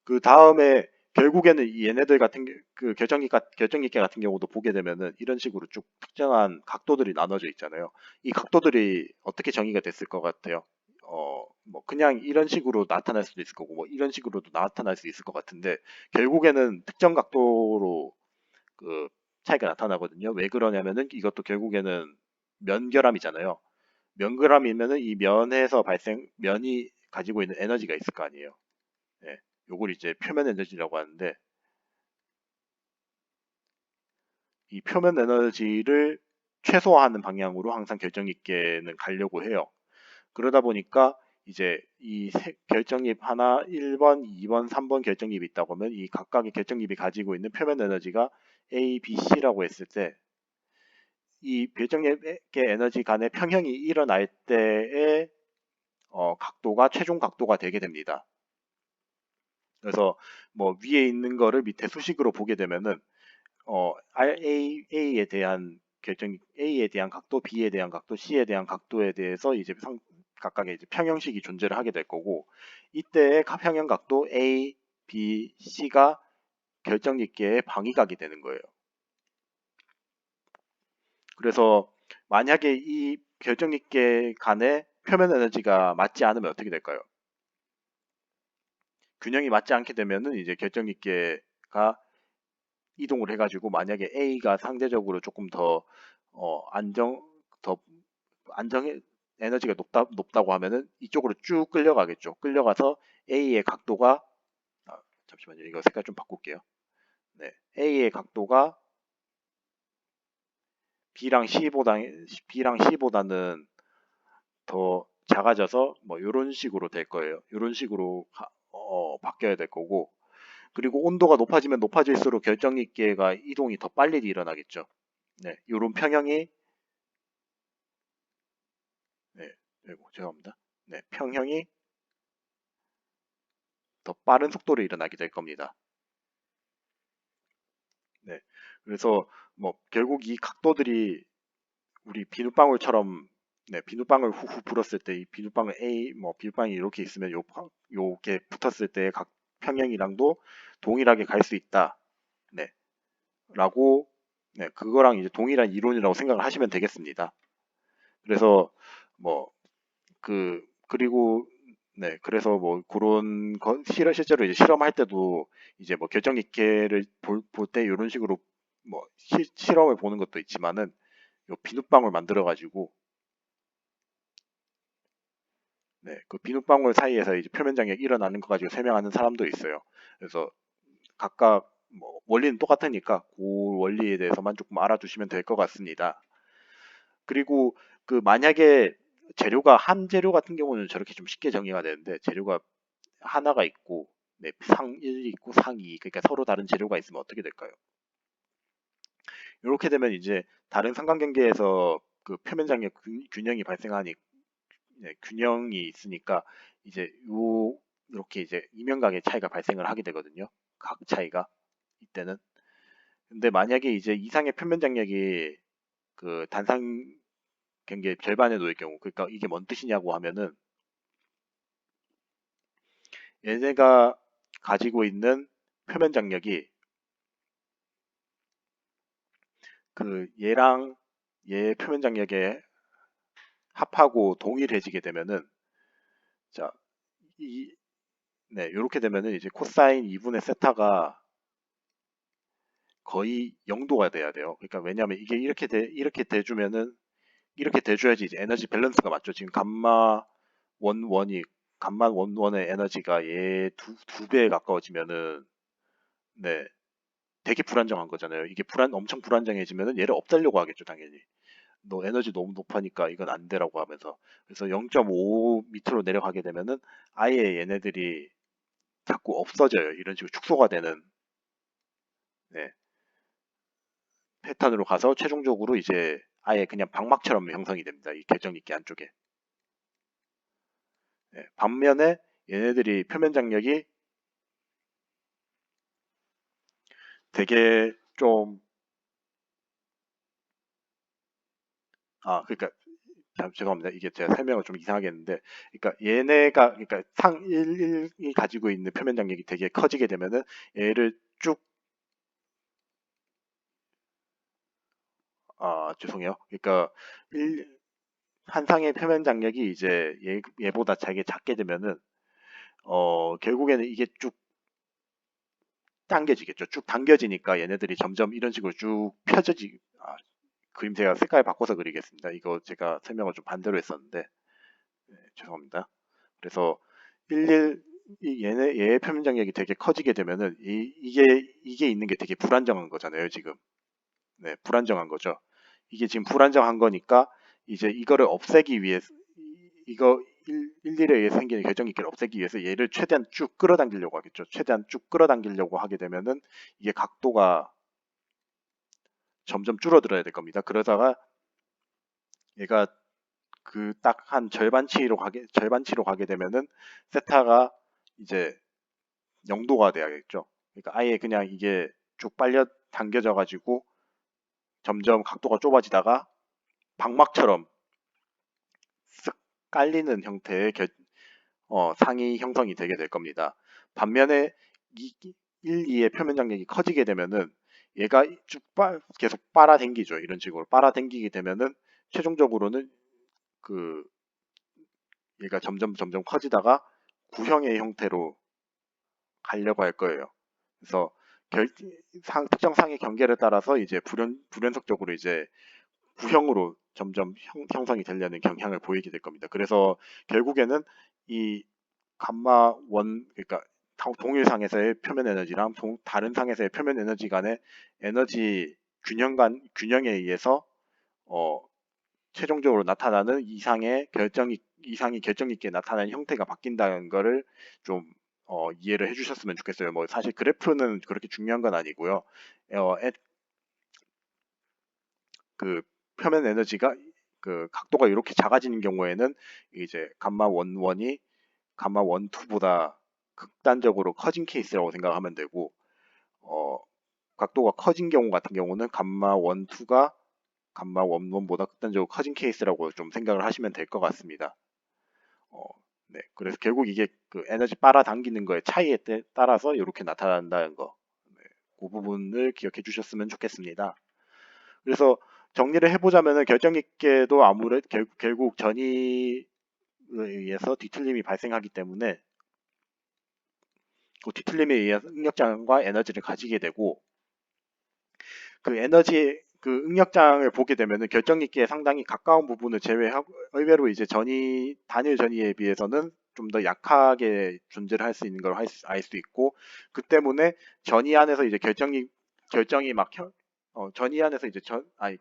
S1: 그 다음에 결국에는 이 얘네들 같은 그 결정기계 같은 경우도 보게 되면은 이런 식으로 쭉 특정한 각도들이 나눠져 있잖아요. 이 각도들이 어떻게 정의가 됐을 것 같아요? 뭐 그냥 이런 식으로 나타날 수도 있을 거고 뭐 이런 식으로도 나타날 수 있을 것 같은데 결국에는 특정 각도로 그 차이가 나타나거든요. 왜 그러냐면은 이것도 결국에는 면결함이잖아요. 면결함이면은 이 면이 가지고 있는 에너지가 있을 거 아니에요. 예, 요걸 이제 표면 에너지라고 하는데 이 표면 에너지를 최소화하는 방향으로 항상 결정립계는 가려고 해요. 그러다 보니까 이제 결정립 하나 1번, 2번, 3번 결정립이 있다고 하면 이 각각의 결정립이 가지고 있는 표면 에너지가 A, B, C라고 했을 때 이 결정립의 에너지 간의 평형이 일어날 때의 각도가 최종 각도가 되게 됩니다. 그래서 뭐 위에 있는 거를 밑에 수식으로 보게 되면은 A에 대한 A에 대한 각도, B에 대한 각도, C에 대한 각도에 대해서 이제 각각의 이제 평형식이 존재를 하게 될 거고 이때의 평형 각도 A, B, C가 결정립계의 방위각이 되는 거예요. 그래서 만약에 이 결정립계 간의 표면 에너지가 맞지 않으면 어떻게 될까요? 균형이 맞지 않게 되면은 이제 결정립계가 이동을 해가지고 만약에 A가 상대적으로 조금 더 더 안정 에너지가 높다고 하면은 이쪽으로 쭉 끌려가겠죠. 끌려가서 A의 각도가 잠시만요. 이거 색깔 좀 바꿀게요. 네, A의 각도가 B랑 C보다는 더 작아져서 뭐 이런 식으로 될 거예요. 이런 식으로 바뀌어야 될 거고 그리고 온도가 높아지면 높아질수록 결정립계가 이동이 더 빨리 일어나겠죠. 네, 이런 평형이 네, 죄송합니다. 네, 평형이 더 빠른 속도로 일어나게 될 겁니다. 네, 그래서 뭐 결국 이 각도들이 우리 비눗방울처럼 네, 비눗방울 후후 불었을 때 이 비눗방울 A 뭐 비눗방울이 이렇게 있으면 요게 붙었을 때 각 평형이랑도 동일하게 갈 수 있다. 네, 라고 네, 그거랑 이제 동일한 이론이라고 생각을 하시면 되겠습니다. 그래서 뭐 그리고 네, 그래서 뭐 그런 실제로 이제 실험할 때도 이제 뭐 결정립계를 볼 때 이런 식으로 뭐 실험을 보는 것도 있지만은 요 비눗방울 만들어 가지고 네, 그 비눗방울 사이에서 이제 표면 장력이 일어나는 거 가지고 설명하는 사람도 있어요. 그래서 각각 뭐 원리는 똑같으니까 그 원리에 대해서만 조금 알아두시면 될 것 같습니다. 그리고 그 만약에 재료가 한 재료 같은 경우는 저렇게 좀 쉽게 정의가 되는데 재료가 하나가 있고 네, 상 1이 있고 상 2, 그러니까 서로 다른 재료가 있으면 어떻게 될까요? 이렇게 되면 이제 다른 상관관계에서 그 표면 장력 균형이 발생하니 네, 균형이 있으니까 이제 이렇게 이제 이면각의 차이가 발생을 하게 되거든요. 각 차이가 이때는. 근데 만약에 이제 이상의 표면 장력이 그 단상 경계 절반에 놓일 경우, 그러니까 이게 뭔 뜻이냐고 하면은 얘네가 가지고 있는 표면 장력이 그 얘랑 얘 표면 장력에 합하고 동일해지게 되면은 자, 이, 네, 이렇게 되면은 이제 코사인 2분의 세타가 거의 0도가 돼야 돼요. 그러니까 왜냐하면 이게 이렇게 돼주면은 이렇게 돼줘야지 이제 에너지 밸런스가 맞죠. 지금 원이 감마 원의 에너지가 얘 두 배에 가까워지면은 네, 되게 불안정한 거잖아요. 이게 엄청 불안정해지면은 얘를 없애려고 하겠죠, 당연히. 너 에너지 너무 높으니까 이건 안 되라고 하면서. 그래서 0.5 밑으로 내려가게 되면은 아예 얘네들이 자꾸 없어져요. 이런 식으로 축소가 되는 네, 패턴으로 가서 최종적으로 이제 아예 그냥 방막처럼 형성이 됩니다. 이 결정립계 안쪽에. 네, 반면에 얘네들이 표면 장력이 되게 좀 그러니까 죄송합니다. 이게 제가 설명을 좀 이상하게 했는데, 그러니까 그러니까 상 1이 가지고 있는 표면 장력이 되게 커지게 되면은 얘를 쭉, 죄송해요. 그러니까 한 상의 표면 장력이 이제 얘보다 되게 작게 되면은, 결국에는 이게 쭉 당겨지겠죠. 쭉 당겨지니까 얘네들이 점점 이런 식으로 쭉 그림 제가 색깔 바꿔서 그리겠습니다. 이거 제가 설명을 좀 반대로 했었는데, 네, 죄송합니다. 그래서 11 얘의 표면 장력이 되게 커지게 되면은 이게 있는 게 되게 불안정한 거잖아요, 지금. 네, 불안정한 거죠. 이게 지금 불안정한 거니까 이제 이거를 없애기 위해서 이거 일일에 의해 생기는 결정기끼를 없애기 위해서 얘를 최대한 쭉 끌어당기려고 하겠죠. 최대한 쭉 끌어당기려고 하게 되면은 이게 각도가 점점 줄어들어야 될 겁니다. 그러다가 얘가 그 딱 한 절반치로 가게 되면은 세타가 이제 0도가 돼야겠죠. 그러니까 아예 그냥 이게 쭉 빨려 당겨져 가지고 점점 각도가 좁아지다가 방막처럼 쓱 깔리는 형태의 상이 형성이 되게 될 겁니다. 반면에 1, 2의 표면 장력이 커지게 되면은 얘가 계속 빨아당기죠. 이런 식으로 빨아당기게 되면은 최종적으로는 그 얘가 점점 커지다가 구형의 형태로 가려고 할 거예요. 그래서 특정 상의 경계를 따라서 이제 불연속적으로 이제 구형으로 점점 형성이 되려는 경향을 보이게 될 겁니다. 그래서 결국에는 이 감마 원 그러니까 동일 상에서의 표면 에너지랑 다른 상에서의 표면 에너지 간의 에너지 균형에 의해서 어, 최종적으로 나타나는 이상이 결정 있게 나타나는 형태가 바뀐다는 거를 좀 이해를 해주셨으면 좋겠어요. 뭐 사실 그래프는 그렇게 중요한 건 아니고요. 어, 그 표면 에너지가 그 각도가 이렇게 작아지는 경우에는 이제 감마 원원이 감마 원투보다 극단적으로 커진 케이스라고 생각하면 되고 어, 각도가 커진 경우 같은 경우는 감마 원투가 감마 원원보다 극단적으로 커진 케이스라고 좀 생각을 하시면 될 것 같습니다. 어, 네, 그래서 결국 이게 그 에너지 빨아당기는 거의 차이에 따라서 이렇게 나타난다는 거, 네, 그 부분을 기억해 주셨으면 좋겠습니다. 그래서 정리를 해보자면은 결정있게도 아무래도 결국 전이에 의해서 뒤틀림이 발생하기 때문에 그 뒤틀림에 의해서 응력장과 에너지를 가지게 되고 그 응력장을 보게 되면은 결정있기에 상당히 가까운 부분을 제외하고 의외로 이제 단일 전이에 비해서는 좀 더 약하게 존재를 할 수 있는 걸 알 수 있고 그 때문에 전이 안에서 이제 결정이 막 전이 안에서 이제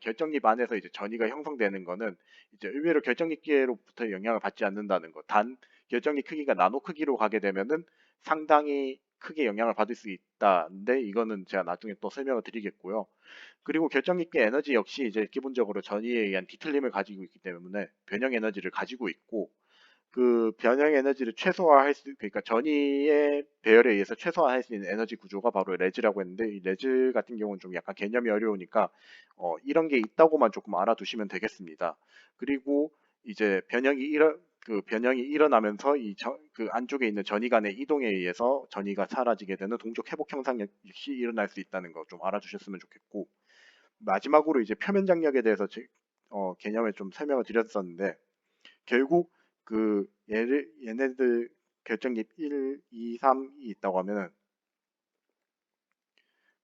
S1: 결정립 안에서 이제 전이가 형성되는 거는 이제 의외로 결정립기로부터 영향을 받지 않는다는 거. 단 결정립 크기가 나노 크기로 가게 되면은 상당히 크게 영향을 받을 수 있다는데 이거는 제가 나중에 또 설명을 드리겠고요. 그리고 결정립계 에너지 역시 이제 기본적으로 전이에 의한 뒤틀림을 가지고 있기 때문에 변형 에너지를 가지고 있고 그 변형 에너지를 그러니까 전이의 배열에 의해서 최소화할 수 있는 에너지 구조가 바로 레즈라고 했는데 이 레즈 같은 경우는 좀 약간 개념이 어려우니까 이런 게 있다고만 조금 알아두시면 되겠습니다. 그리고 이제 변형이 일어나면서 그 안쪽에 있는 전이 간의 이동에 의해서 전이가 사라지게 되는 동적 회복 현상 역시 일어날 수 있다는 거 좀 알아주셨으면 좋겠고 마지막으로 이제 표면 장력에 대해서 개념을 좀 설명을 드렸었는데 결국 얘네들 결정립 1, 2, 3이 있다고 하면은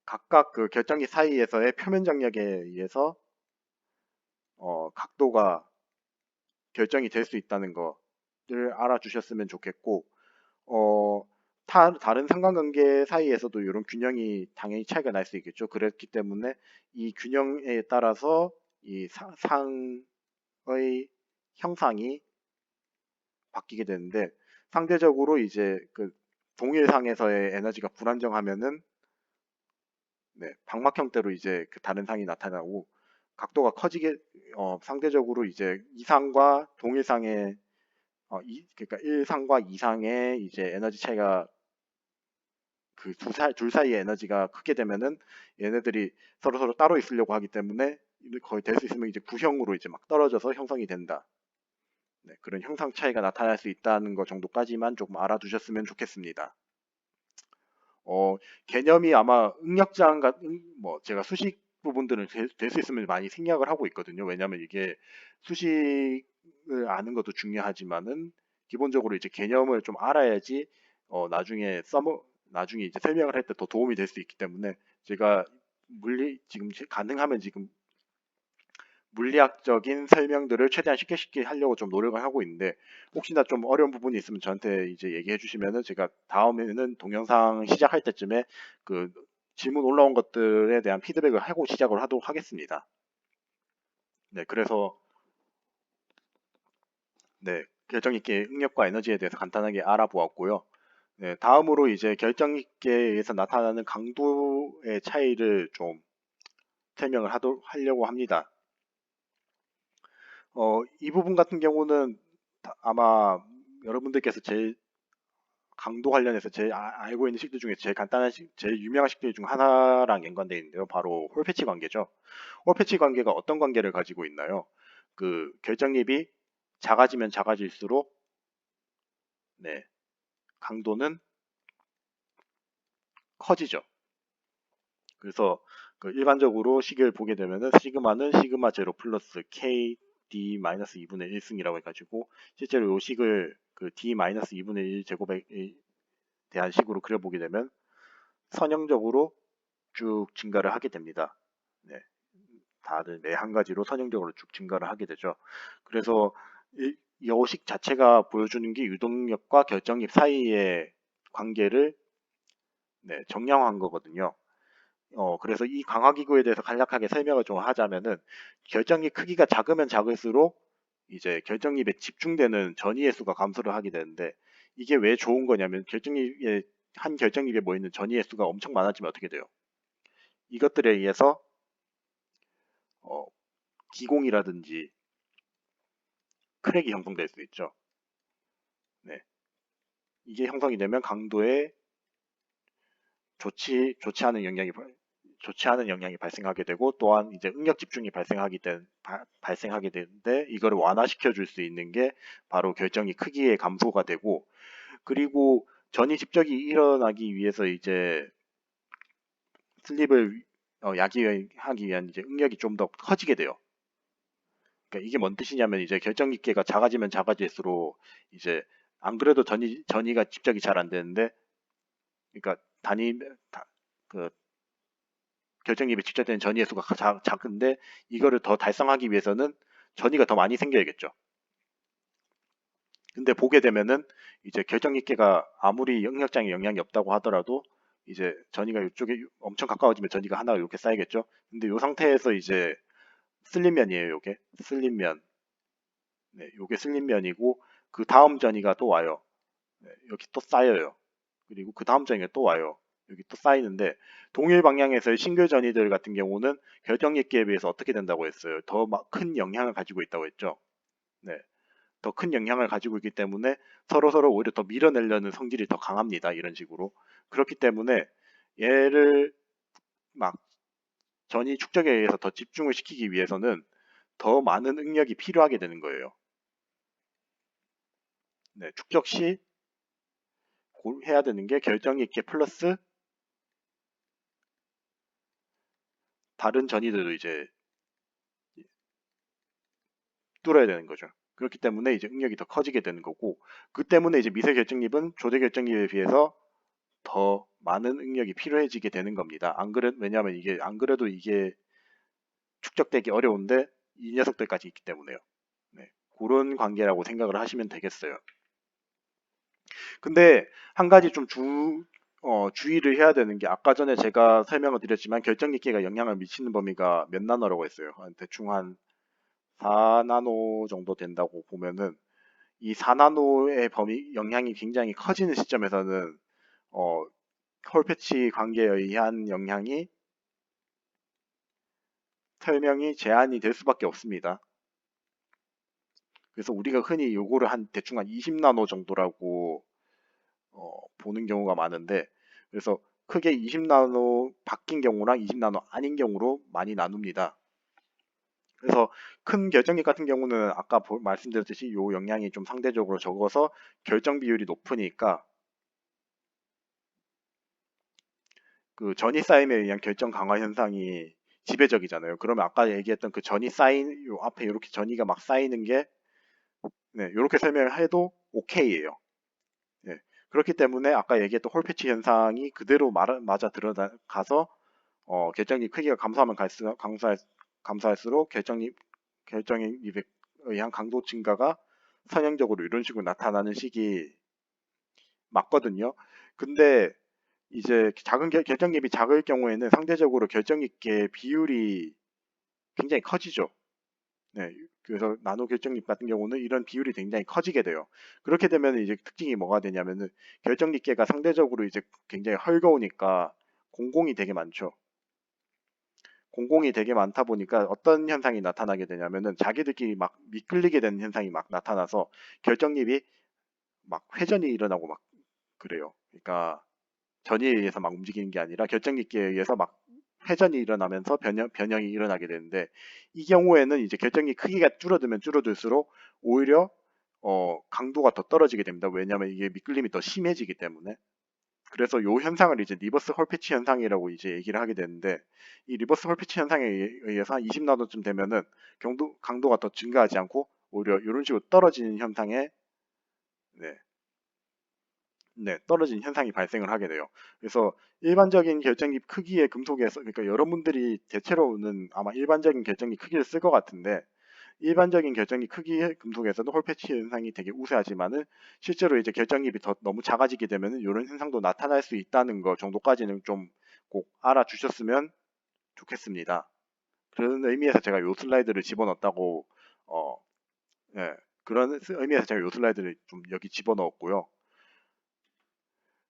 S1: 각각 그 결정립 사이에서의 표면 장력에 의해서 각도가 결정이 될 수 있다는 것을 알아주셨으면 좋겠고 어, 다른 상관관계 사이에서도 이런 균형이 당연히 차이가 날 수 있겠죠. 그렇기 때문에 이 균형에 따라서 이 상의 형상이 바뀌게 되는데 상대적으로 이제 그 동일상에서의 에너지가 불안정하면은 네, 방막 형태로 이제 그 다른 상이 나타나고 각도가 커지게 상대적으로 이제 이상과 동일상의 그러니까 1상과 2상의 이제 에너지 차이가 그 둘 사이의 에너지가 크게 되면은 얘네들이 서로 따로 있으려고 하기 때문에 거의 될 수 있으면 이제 구형으로 이제 막 떨어져서 형성이 된다. 네, 그런 형상 차이가 나타날 수 있다는 것 정도까지만 조금 알아두셨으면 좋겠습니다. 개념이 아마 뭐 제가 수식 부분들은 될 수 있으면 많이 생략을 하고 있거든요. 왜냐하면 이게 수식을 아는 것도 중요하지만은 기본적으로 이제 개념을 좀 알아야지 나중에 이제 설명을 할 때 더 도움이 될 수 있기 때문에 제가 지금 가능하면 지금 물리학적인 설명들을 최대한 쉽게 하려고 좀 노력을 하고 있는데 혹시나 좀 어려운 부분이 있으면 저한테 이제 얘기해 주시면은 제가 다음에는 동영상 시작할 때쯤에 그 질문 올라온 것들에 대한 피드백을 하고 시작을 하도록 하겠습니다. 네, 그래서 네, 결정입계 응력과 에너지에 대해서 간단하게 알아보았고요. 네, 다음으로 이제 결정입계에서 나타나는 강도의 차이를 좀 하려고 합니다. 이 부분 같은 경우는 아마 여러분들께서 제일 강도 관련해서 제일 알고 있는 식들 중에 제일 간단한 제일 유명한 식들 중 하나랑 연관되어 있는데요. 바로 홀패치 관계죠. 홀패치 관계가 어떤 관계를 가지고 있나요? 그 결정립이 작아지면 작아질수록 네, 강도는 커지죠. 그래서 그 일반적으로 식을 보게 되면은 시그마는 시그마 제로 플러스 k d 마이너스 2분의 1승이라고 해가지고 실제로 이 식을 그 d 마이너스 2분의 1 제곱에 대한 식으로 그려보게 되면 선형적으로 쭉 증가를 하게 됩니다. 네, 다들 매 한 가지로 선형적으로 쭉 증가를 하게 되죠. 그래서 이 여식 자체가 보여주는 게 유동력과 결정립 사이의 관계를 네, 정량화한 거거든요. 그래서 이 강화기구에 대해서 간략하게 설명을 좀 하자면은 결정립 크기가 작으면 작을수록 이제 결정립에 집중되는 전이의 수가 감소를 하게 되는데 이게 왜 좋은 거냐면 한 결정립에 모이는 전이의 수가 엄청 많아지면 어떻게 돼요? 이것들에 의해서 어, 기공이라든지 크랙이 형성될 수 있죠. 네. 이게 형성이 되면 강도에 좋지 않은 영향이 발생하게 되고 또한 이제 응력 집중이 발생하게 되는데 이거를 완화시켜 줄 수 있는 게 바로 결정이 크기의 감소가 되고 그리고 전이 집적이 일어나기 위해서 이제 슬립을 야기하기 위한 이제 응력이 좀 더 커지게 돼요. 그러니까 이게 뭔 뜻이냐면 이제 결정기계가 작아지면 작아질수록 이제 안 그래도 전이가 집적이 잘 안 되는데 그러니까 그 결정립에 집적되는 전이의 수가 작은데 이거를 더 달성하기 위해서는 전이가 더 많이 생겨야겠죠. 근데 보게 되면은 이제 결정립계가 아무리 응력장에 영향이 없다고 하더라도 이제 전이가 이쪽에 엄청 가까워지면 전이가 하나가 이렇게 쌓이겠죠. 근데 이 상태에서 이제 슬림면이에요, 요게. 슬림면. 네, 요게 슬림면이고 그 다음 전이가 또 와요. 네, 여기 또 쌓여요. 그리고 그 다음 전이가 또 와요. 여기 또 쌓이는데 동일 방향에서의 싱글 전이들 같은 경우는 결정립계에 비해서 어떻게 된다고 했어요? 더 큰 영향을 가지고 있다고 했죠. 네, 더 큰 영향을 가지고 있기 때문에 서로 오히려 더 밀어내려는 성질이 더 강합니다. 이런 식으로. 그렇기 때문에 얘를 막 전이 축적에 의해서 더 집중을 시키기 위해서는 더 많은 응력이 필요하게 되는 거예요. 네, 축적 시 해야 되는 게 결정익계 플러스 다른 전이들도 이제 뚫어야 되는 거죠. 그렇기 때문에 이제 응력이 더 커지게 되는 거고 그 때문에 이제 미세 결정립은 조대 결정립에 비해서 더 많은 응력이 필요해지게 되는 겁니다. 왜냐하면 이게 안 그래도 이게 축적되기 어려운데 이 녀석들까지 있기 때문에요. 네, 그런 관계라고 생각을 하시면 되겠어요. 근데 한 가지 좀 주의를 해야 되는 게 아까 전에 제가 설명을 드렸지만 결정립계가 영향을 미치는 범위가 몇 나노라고 했어요. 대충 한 4나노 정도 된다고 보면은 이 4나노의 영향이 굉장히 커지는 시점에서는 어, 홀 패치 관계에 의한 영향이 설명이 제한이 될 수밖에 없습니다. 그래서 우리가 흔히 요거를 대충 한 20나노 정도라고 보는 경우가 많은데 그래서 크게 20나노 바뀐 경우랑 20나노 아닌 경우로 많이 나눕니다. 그래서 큰 결정기 같은 경우는 아까 말씀드렸듯이 요 영향이 좀 상대적으로 적어서 결정 비율이 높으니까 그 전이 쌓임에 의한 결정 강화 현상이 지배적이잖아요. 그러면 아까 얘기했던 그 요 앞에 이렇게 전이가 막 쌓이는 게 네, 이렇게 설명을 해도 오케이예요. 네, 그렇기 때문에 아까 얘기했던 홀패치 현상이 그대로 맞아 들어가서 결정이 크기가 감소할수록 결정입에 의한 강도 증가가 선형적으로 이런 식으로 나타나는 식이 맞거든요. 근데 이제 결정립이 작을 경우에는 상대적으로 결정립계 비율이 굉장히 커지죠. 네, 그래서 나노 결정립 같은 경우는 이런 비율이 굉장히 커지게 돼요. 그렇게 되면 이제 특징이 뭐가 되냐면은 결정립계가 상대적으로 이제 굉장히 헐거우니까 공공이 되게 많죠. 공공이 되게 많다 보니까 어떤 현상이 나타나게 되냐면은 자기들끼리 막 미끌리게 되는 현상이 막 나타나서 결정립이 막 회전이 일어나고 막 그래요. 그러니까 전이에 의해서 막 움직이는 게 아니라 결정기에 의해서 막 회전이 일어나면서 변형이 일어나게 되는데 이 경우에는 이제 결정기 크기가 줄어들면 줄어들수록 오히려 강도가 더 떨어지게 됩니다. 왜냐하면 이게 미끌림이 더 심해지기 때문에. 그래서 이 현상을 이제 리버스 홀피치 현상이라고 이제 얘기를 하게 되는데 이 리버스 홀피치 현상에 의해서 한 20나노쯤 되면은 강도가 더 증가하지 않고 오히려 이런 식으로 떨어지는 현상에 네, 네, 떨어진 현상이 발생을 하게 돼요. 그래서 일반적인 결정기 크기의 금속에서, 그러니까 여러분들이 대체로는 아마 일반적인 결정기 크기를 쓸 것 같은데, 일반적인 결정기 크기의 금속에서도 홀패치 현상이 되게 우세하지만은 실제로 이제 결정립이 더 너무 작아지게 되면은 이런 현상도 나타날 수 있다는 거 정도까지는 좀 꼭 알아주셨으면 좋겠습니다. 그런 의미에서 제가 요 슬라이드를 집어넣었다고, 어, 예, 그런 의미에서 제가 요 슬라이드를 좀 여기 집어넣었고요.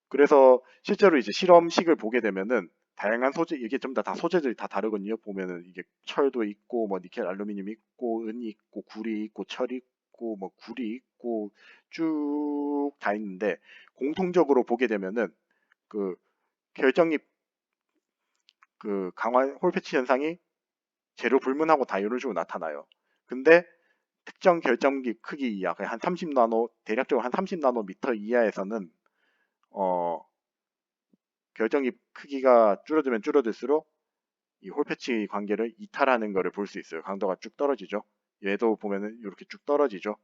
S1: 그래서 실제로 이제 실험식을 보게 되면은 다양한 소재 이게 좀 다 소재들이 다 다르거든요. 보면은 이게 철도 있고 뭐 니켈, 알루미늄 있고 은 있고 구리 있고 철 있고 뭐 구리 있고 쭉 다 있는데 공통적으로 보게 되면은 그 결정립 그 강화 홀패치 현상이 재료 불문하고 다 이런 식으로 나타나요. 근데 특정 결정기 크기 이하, 한 30나노 대략적으로 한 30나노미터 이하에서는 어 결정기 크기가 줄어들면 줄어들수록 이 홀패치 관계를 이탈하는 것을 볼 수 있어요. 강도가 쭉 떨어지죠. 얘도 보면은 이렇게 쭉 떨어지죠.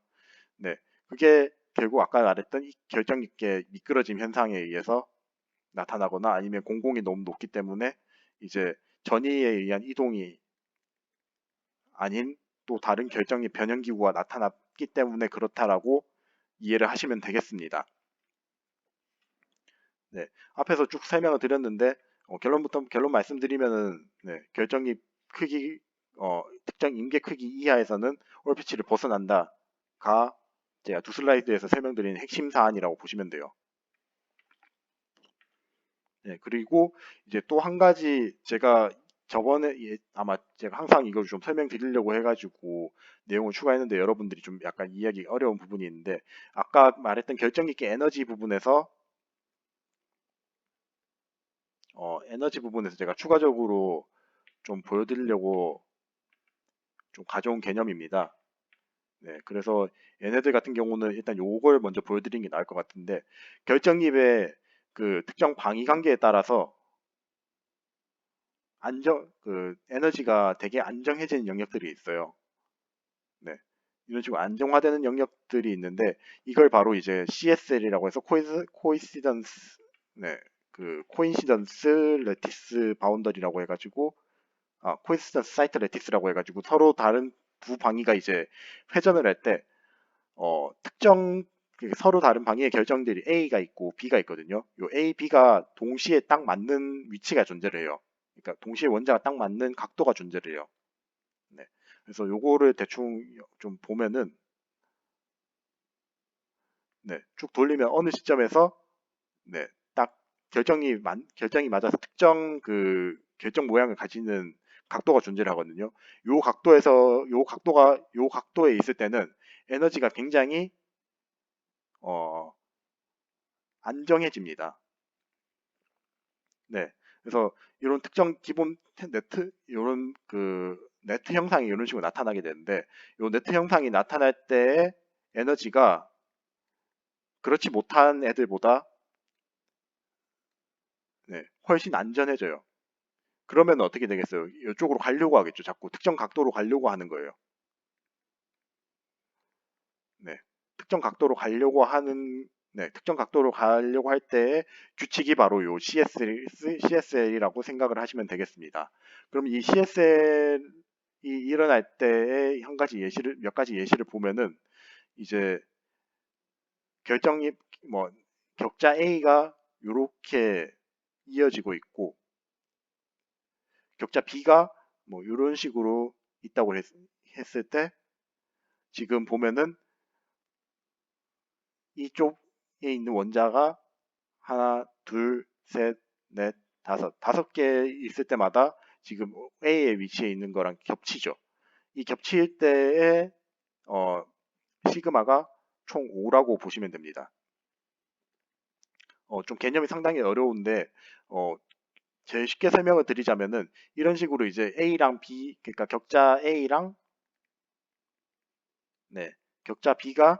S1: 네, 그게 결국 아까 말했던 이 결정있게 미끄러짐 현상에 의해서 나타나거나 아니면 공공이 너무 높기 때문에 이제 전이에 의한 이동이 아닌 또 다른 결정이 변형 기구가 나타났기 때문에 그렇다라고 이해를 하시면 되겠습니다. 네, 앞에서 쭉 설명을 드렸는데 결론 말씀드리면은 네, 결정이 크기 특정 임계 크기 이하에서는 올피치를 벗어난다가 제가 두 슬라이드에서 설명드린 핵심 사안이라고 보시면 돼요. 네, 그리고 이제 또 한 가지 제가 저번에 아마 제가 항상 이걸 좀 설명드리려고 해가지고 내용을 추가했는데 여러분들이 좀 약간 이해하기 어려운 부분이 있는데 아까 말했던 결정있게 에너지 부분에서 에너지 부분에서 제가 추가적으로 좀 보여드리려고 좀 가져온 개념입니다. 네, 그래서 얘네들 같은 경우는 일단 요걸 먼저 보여드리는 게 나을 것 같은데 결정립의 그 특정 방위 관계에 따라서 에너지가 되게 안정해지는 영역들이 있어요. 네, 이런 식으로 안정화되는 영역들이 있는데 이걸 바로 이제 CSL이라고 해서 코이시던스, 네, 그 코인시던스 레티스 바운더리라고 해가지고 코인시던스 사이트 레티스라고 해가지고 서로 다른 두 방위가 이제 회전을 할 때 특정 서로 다른 방위의 결정들이 A가 있고 B가 있거든요. 요 A, B가 동시에 딱 맞는 위치가 존재를 해요. 그러니까 동시에 원자가 딱 맞는 각도가 존재를 해요. 네. 그래서 요거를 대충 좀 보면은 네, 쭉 돌리면 어느 시점에서 네, 딱 결정이 맞아서 특정 그 결정 모양을 가지는 각도가 존재를 하거든요. 요 각도에 있을 때는 에너지가 굉장히 어, 안정해집니다. 네. 그래서 이런 특정 기본 이런 그 네트 형상이 이런 식으로 나타나게 되는데, 이 네트 형상이 나타날 때 에너지가 그렇지 못한 애들보다 네, 훨씬 안전해져요. 그러면 어떻게 되겠어요? 이쪽으로 가려고 하겠죠. 자꾸 특정 각도로 가려고 하는 거예요. 네. 특정 각도로 가려고 할 때의 규칙이 바로 요 CSL이라고 생각을 하시면 되겠습니다. 그럼 이 CSL이 일어날 때의 몇 가지 예시를 보면은 이제 결정이 뭐 격자 A가 이렇게 이어지고 있고 격자 B가 뭐 이런 식으로 있다고 했을 때 지금 보면은 이쪽에 있는 원자가 하나, 둘, 셋, 넷, 다섯 개 있을 때마다 지금 A의 위치에 있는 거랑 겹치죠. 이 겹칠 때의 시그마가 총 5라고 보시면 됩니다. 좀 개념이 상당히 어려운데 제일 쉽게 설명을 드리자면은 이런 식으로 이제 A랑 B, 그러니까 격자 A랑 격자 B가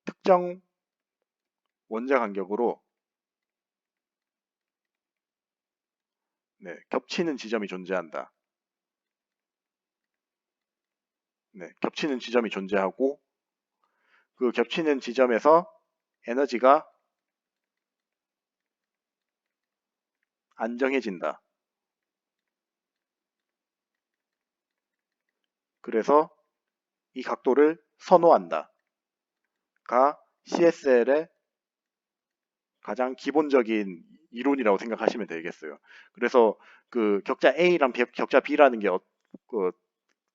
S1: 특정 원자 간격으로 겹치는 지점이 존재한다. 겹치는 지점이 존재하고 그 겹치는 지점에서 에너지가 안정해진다. 그래서 이 각도를 선호한다. 가 CSL의 가장 기본적인 이론이라고 생각하시면 되겠어요. 그래서 그 격자 A랑 격자 B라는 게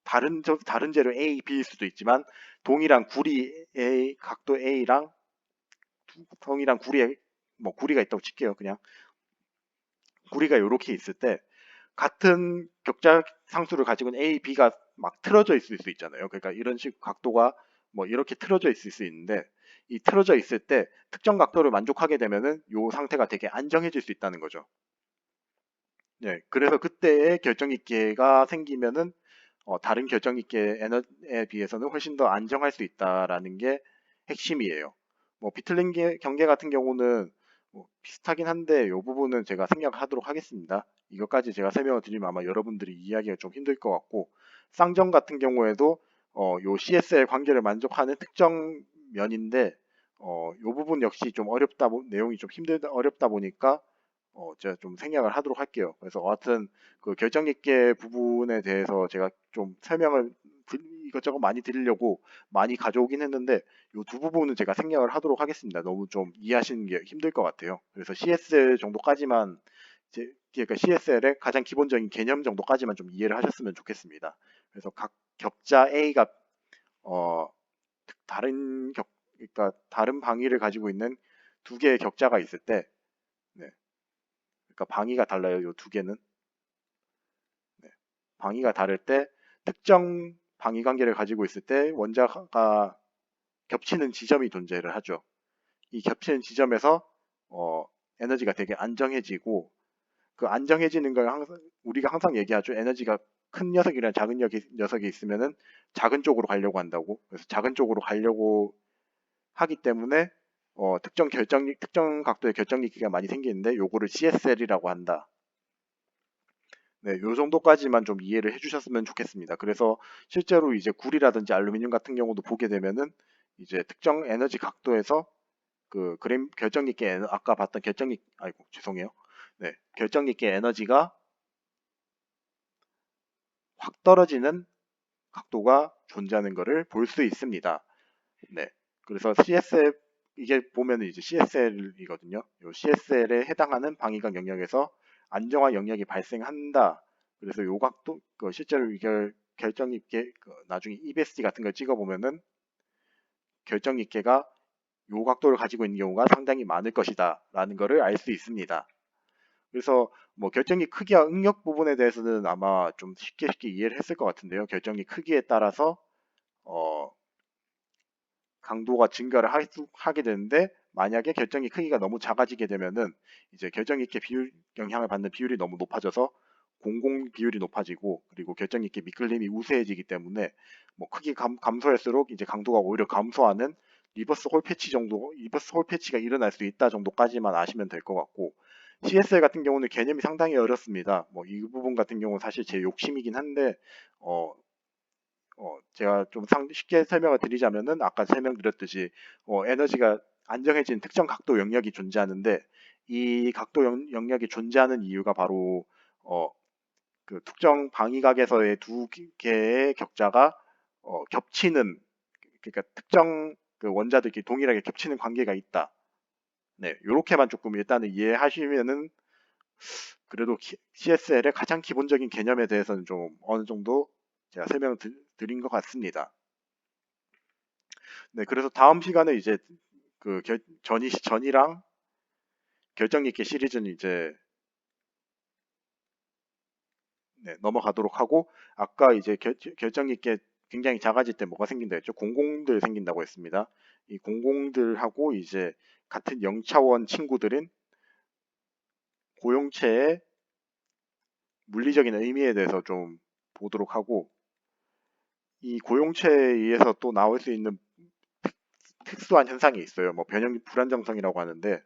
S1: 다른 재료 A, B일 수도 있지만 동일한 구리 A, 각도 A랑 동일한 구리에 구리가 있다고 칠게요. 그냥 구리가 이렇게 있을 때 같은 격자 상수를 가지고 있는 A, B가 막 틀어져 있을 수 있잖아요. 그러니까 이런 식 각도가 이렇게 틀어져 있을 수 있는데 이 틀어져 있을 때 특정 각도를 만족하게 되면은 이 상태가 되게 안정해질 수 있다는 거죠. 그래서 그때의 결정익계가 생기면은 다른 결정익계 에너지에 비해서는 훨씬 더 안정할 수 있다라는 게 핵심이에요. 비틀린 경계 같은 경우는 비슷하긴 한데 이 부분은 제가 생략하도록 하겠습니다. 이것까지 제가 설명을 드리면 아마 여러분들이 이해하기가 좀 힘들 것 같고 쌍정 같은 경우에도 요 CSL 관계를 만족하는 특정 면인데 이 부분 역시 좀 내용이 좀 어렵다 보니까 제가 좀 생략을 하도록 할게요. 그래서 하여튼 그 결정익계 부분에 대해서 제가 좀 설명을 이것저것 많이 드리려고 많이 가져오긴 했는데 이 두 부분은 제가 생략을 하도록 하겠습니다. 너무 좀 이해하시는 게 힘들 것 같아요. 그래서 CSL 정도까지만 그러니까 CSL의 가장 기본적인 개념 정도까지만 좀 이해를 하셨으면 좋겠습니다. 그래서 각 격자 A가 어, 그러니까 다른 방위를 가지고 있는 두 개의 격자가 있을 때, 네, 그러니까 방위가 달라요. 이 두 개는 방위가 다를 때 특정 방위 관계를 가지고 있을 때 원자가 겹치는 지점이 존재를 하죠. 이 겹치는 지점에서 어, 에너지가 되게 안정해지고 그 안정해지는 걸 우리가 항상 얘기하죠. 에너지가 큰 녀석이랑 작은 녀석이 있으면은 작은 쪽으로 가려고 한다고. 그래서 작은 쪽으로 가려고 하기 때문에 특정 각도의 결정리기가 많이 생기는데 요거를 CSL이라고 한다. 요 정도까지만 좀 이해를 해주셨으면 좋겠습니다. 그래서 실제로 이제 구리라든지 알루미늄 같은 경우도 보게 되면은 이제 특정 에너지 각도에서 그 결정리기 아까 봤던 아이고 죄송해요. 결정리기 에너지가 확 떨어지는 각도가 존재하는 것을 볼 수 있습니다. 그래서 CSL 이게 보면 이제 CSL이거든요. 요 CSL에 해당하는 방위각 영역에서 안정화 영역이 발생한다. 그래서 요 각도 실제로 이걸 결정 있게 나중에 EBSD 같은 걸 찍어 보면은 결정 있게가 요 각도를 가지고 있는 경우가 상당히 많을 것이다라는 것을 알 수 있습니다. 그래서 결정기 크기와 응력 부분에 대해서는 아마 좀 쉽게 이해를 했을 것 같은데요. 결정기 크기에 따라서 어, 강도가 증가를 하게 되는데 만약에 결정기 크기가 너무 작아지게 되면은 이제 결정 있게 비율 영향을 받는 비율이 너무 높아져서 공공 비율이 높아지고 그리고 결정 있게 미끌림이 우세해지기 때문에 크기 감소할수록 이제 강도가 오히려 감소하는 리버스 홀 패치가 일어날 수 있다 정도까지만 아시면 될 것 같고 CSL 같은 경우는 개념이 상당히 어렵습니다. 이 부분 같은 경우는 사실 제 욕심이긴 한데 제가 좀 쉽게 설명을 드리자면은 아까 설명드렸듯이 에너지가 안정해진 특정 각도 영역이 존재하는데 이 각도 영역이 존재하는 이유가 바로 그 특정 방위각에서의 두 개의 격자가 겹치는 그러니까 특정 그 원자들끼리 동일하게 겹치는 관계가 있다. 이렇게만 조금 일단은 이해하시면은 그래도 CSL의 가장 기본적인 개념에 대해서는 좀 어느 정도 제가 설명을 드린 것 같습니다. 네, 그래서 다음 시간에 이제 그 전이랑 결정있게 시리즈는 이제 네, 넘어가도록 하고 아까 이제 결정있게 굉장히 작아질 때 뭐가 생긴다 했죠? 공공들 생긴다고 했습니다. 이 공공들하고 이제 같은 0차원 친구들인 고용체의 물리적인 의미에 대해서 좀 보도록 하고 이 고용체에 의해서 또 나올 수 있는 특수한 현상이 있어요. 뭐 변형 불안정성이라고 하는데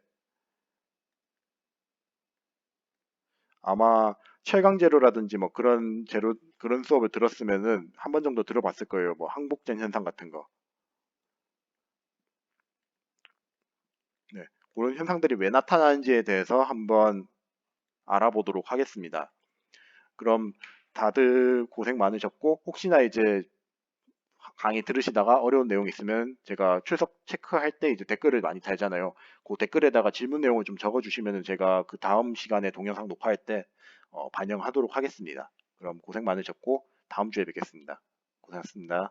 S1: 아마 최강제로라든지 뭐 그런 제로 그런 수업을 들었으면은 한 번 정도 들어봤을 거예요. 뭐 항복된 현상 같은 거. 네. 그런 현상들이 왜 나타나는지에 대해서 한번 알아보도록 하겠습니다. 그럼 다들 고생 많으셨고 혹시나 이제 강의 들으시다가 어려운 내용 있으면 제가 출석 체크할 때 이제 댓글을 많이 달잖아요. 그 댓글에다가 질문 내용을 좀 적어주시면 제가 그 다음 시간에 동영상 녹화할 때 반영하도록 하겠습니다. 그럼 고생 많으셨고 다음 주에 뵙겠습니다. 고생하셨습니다.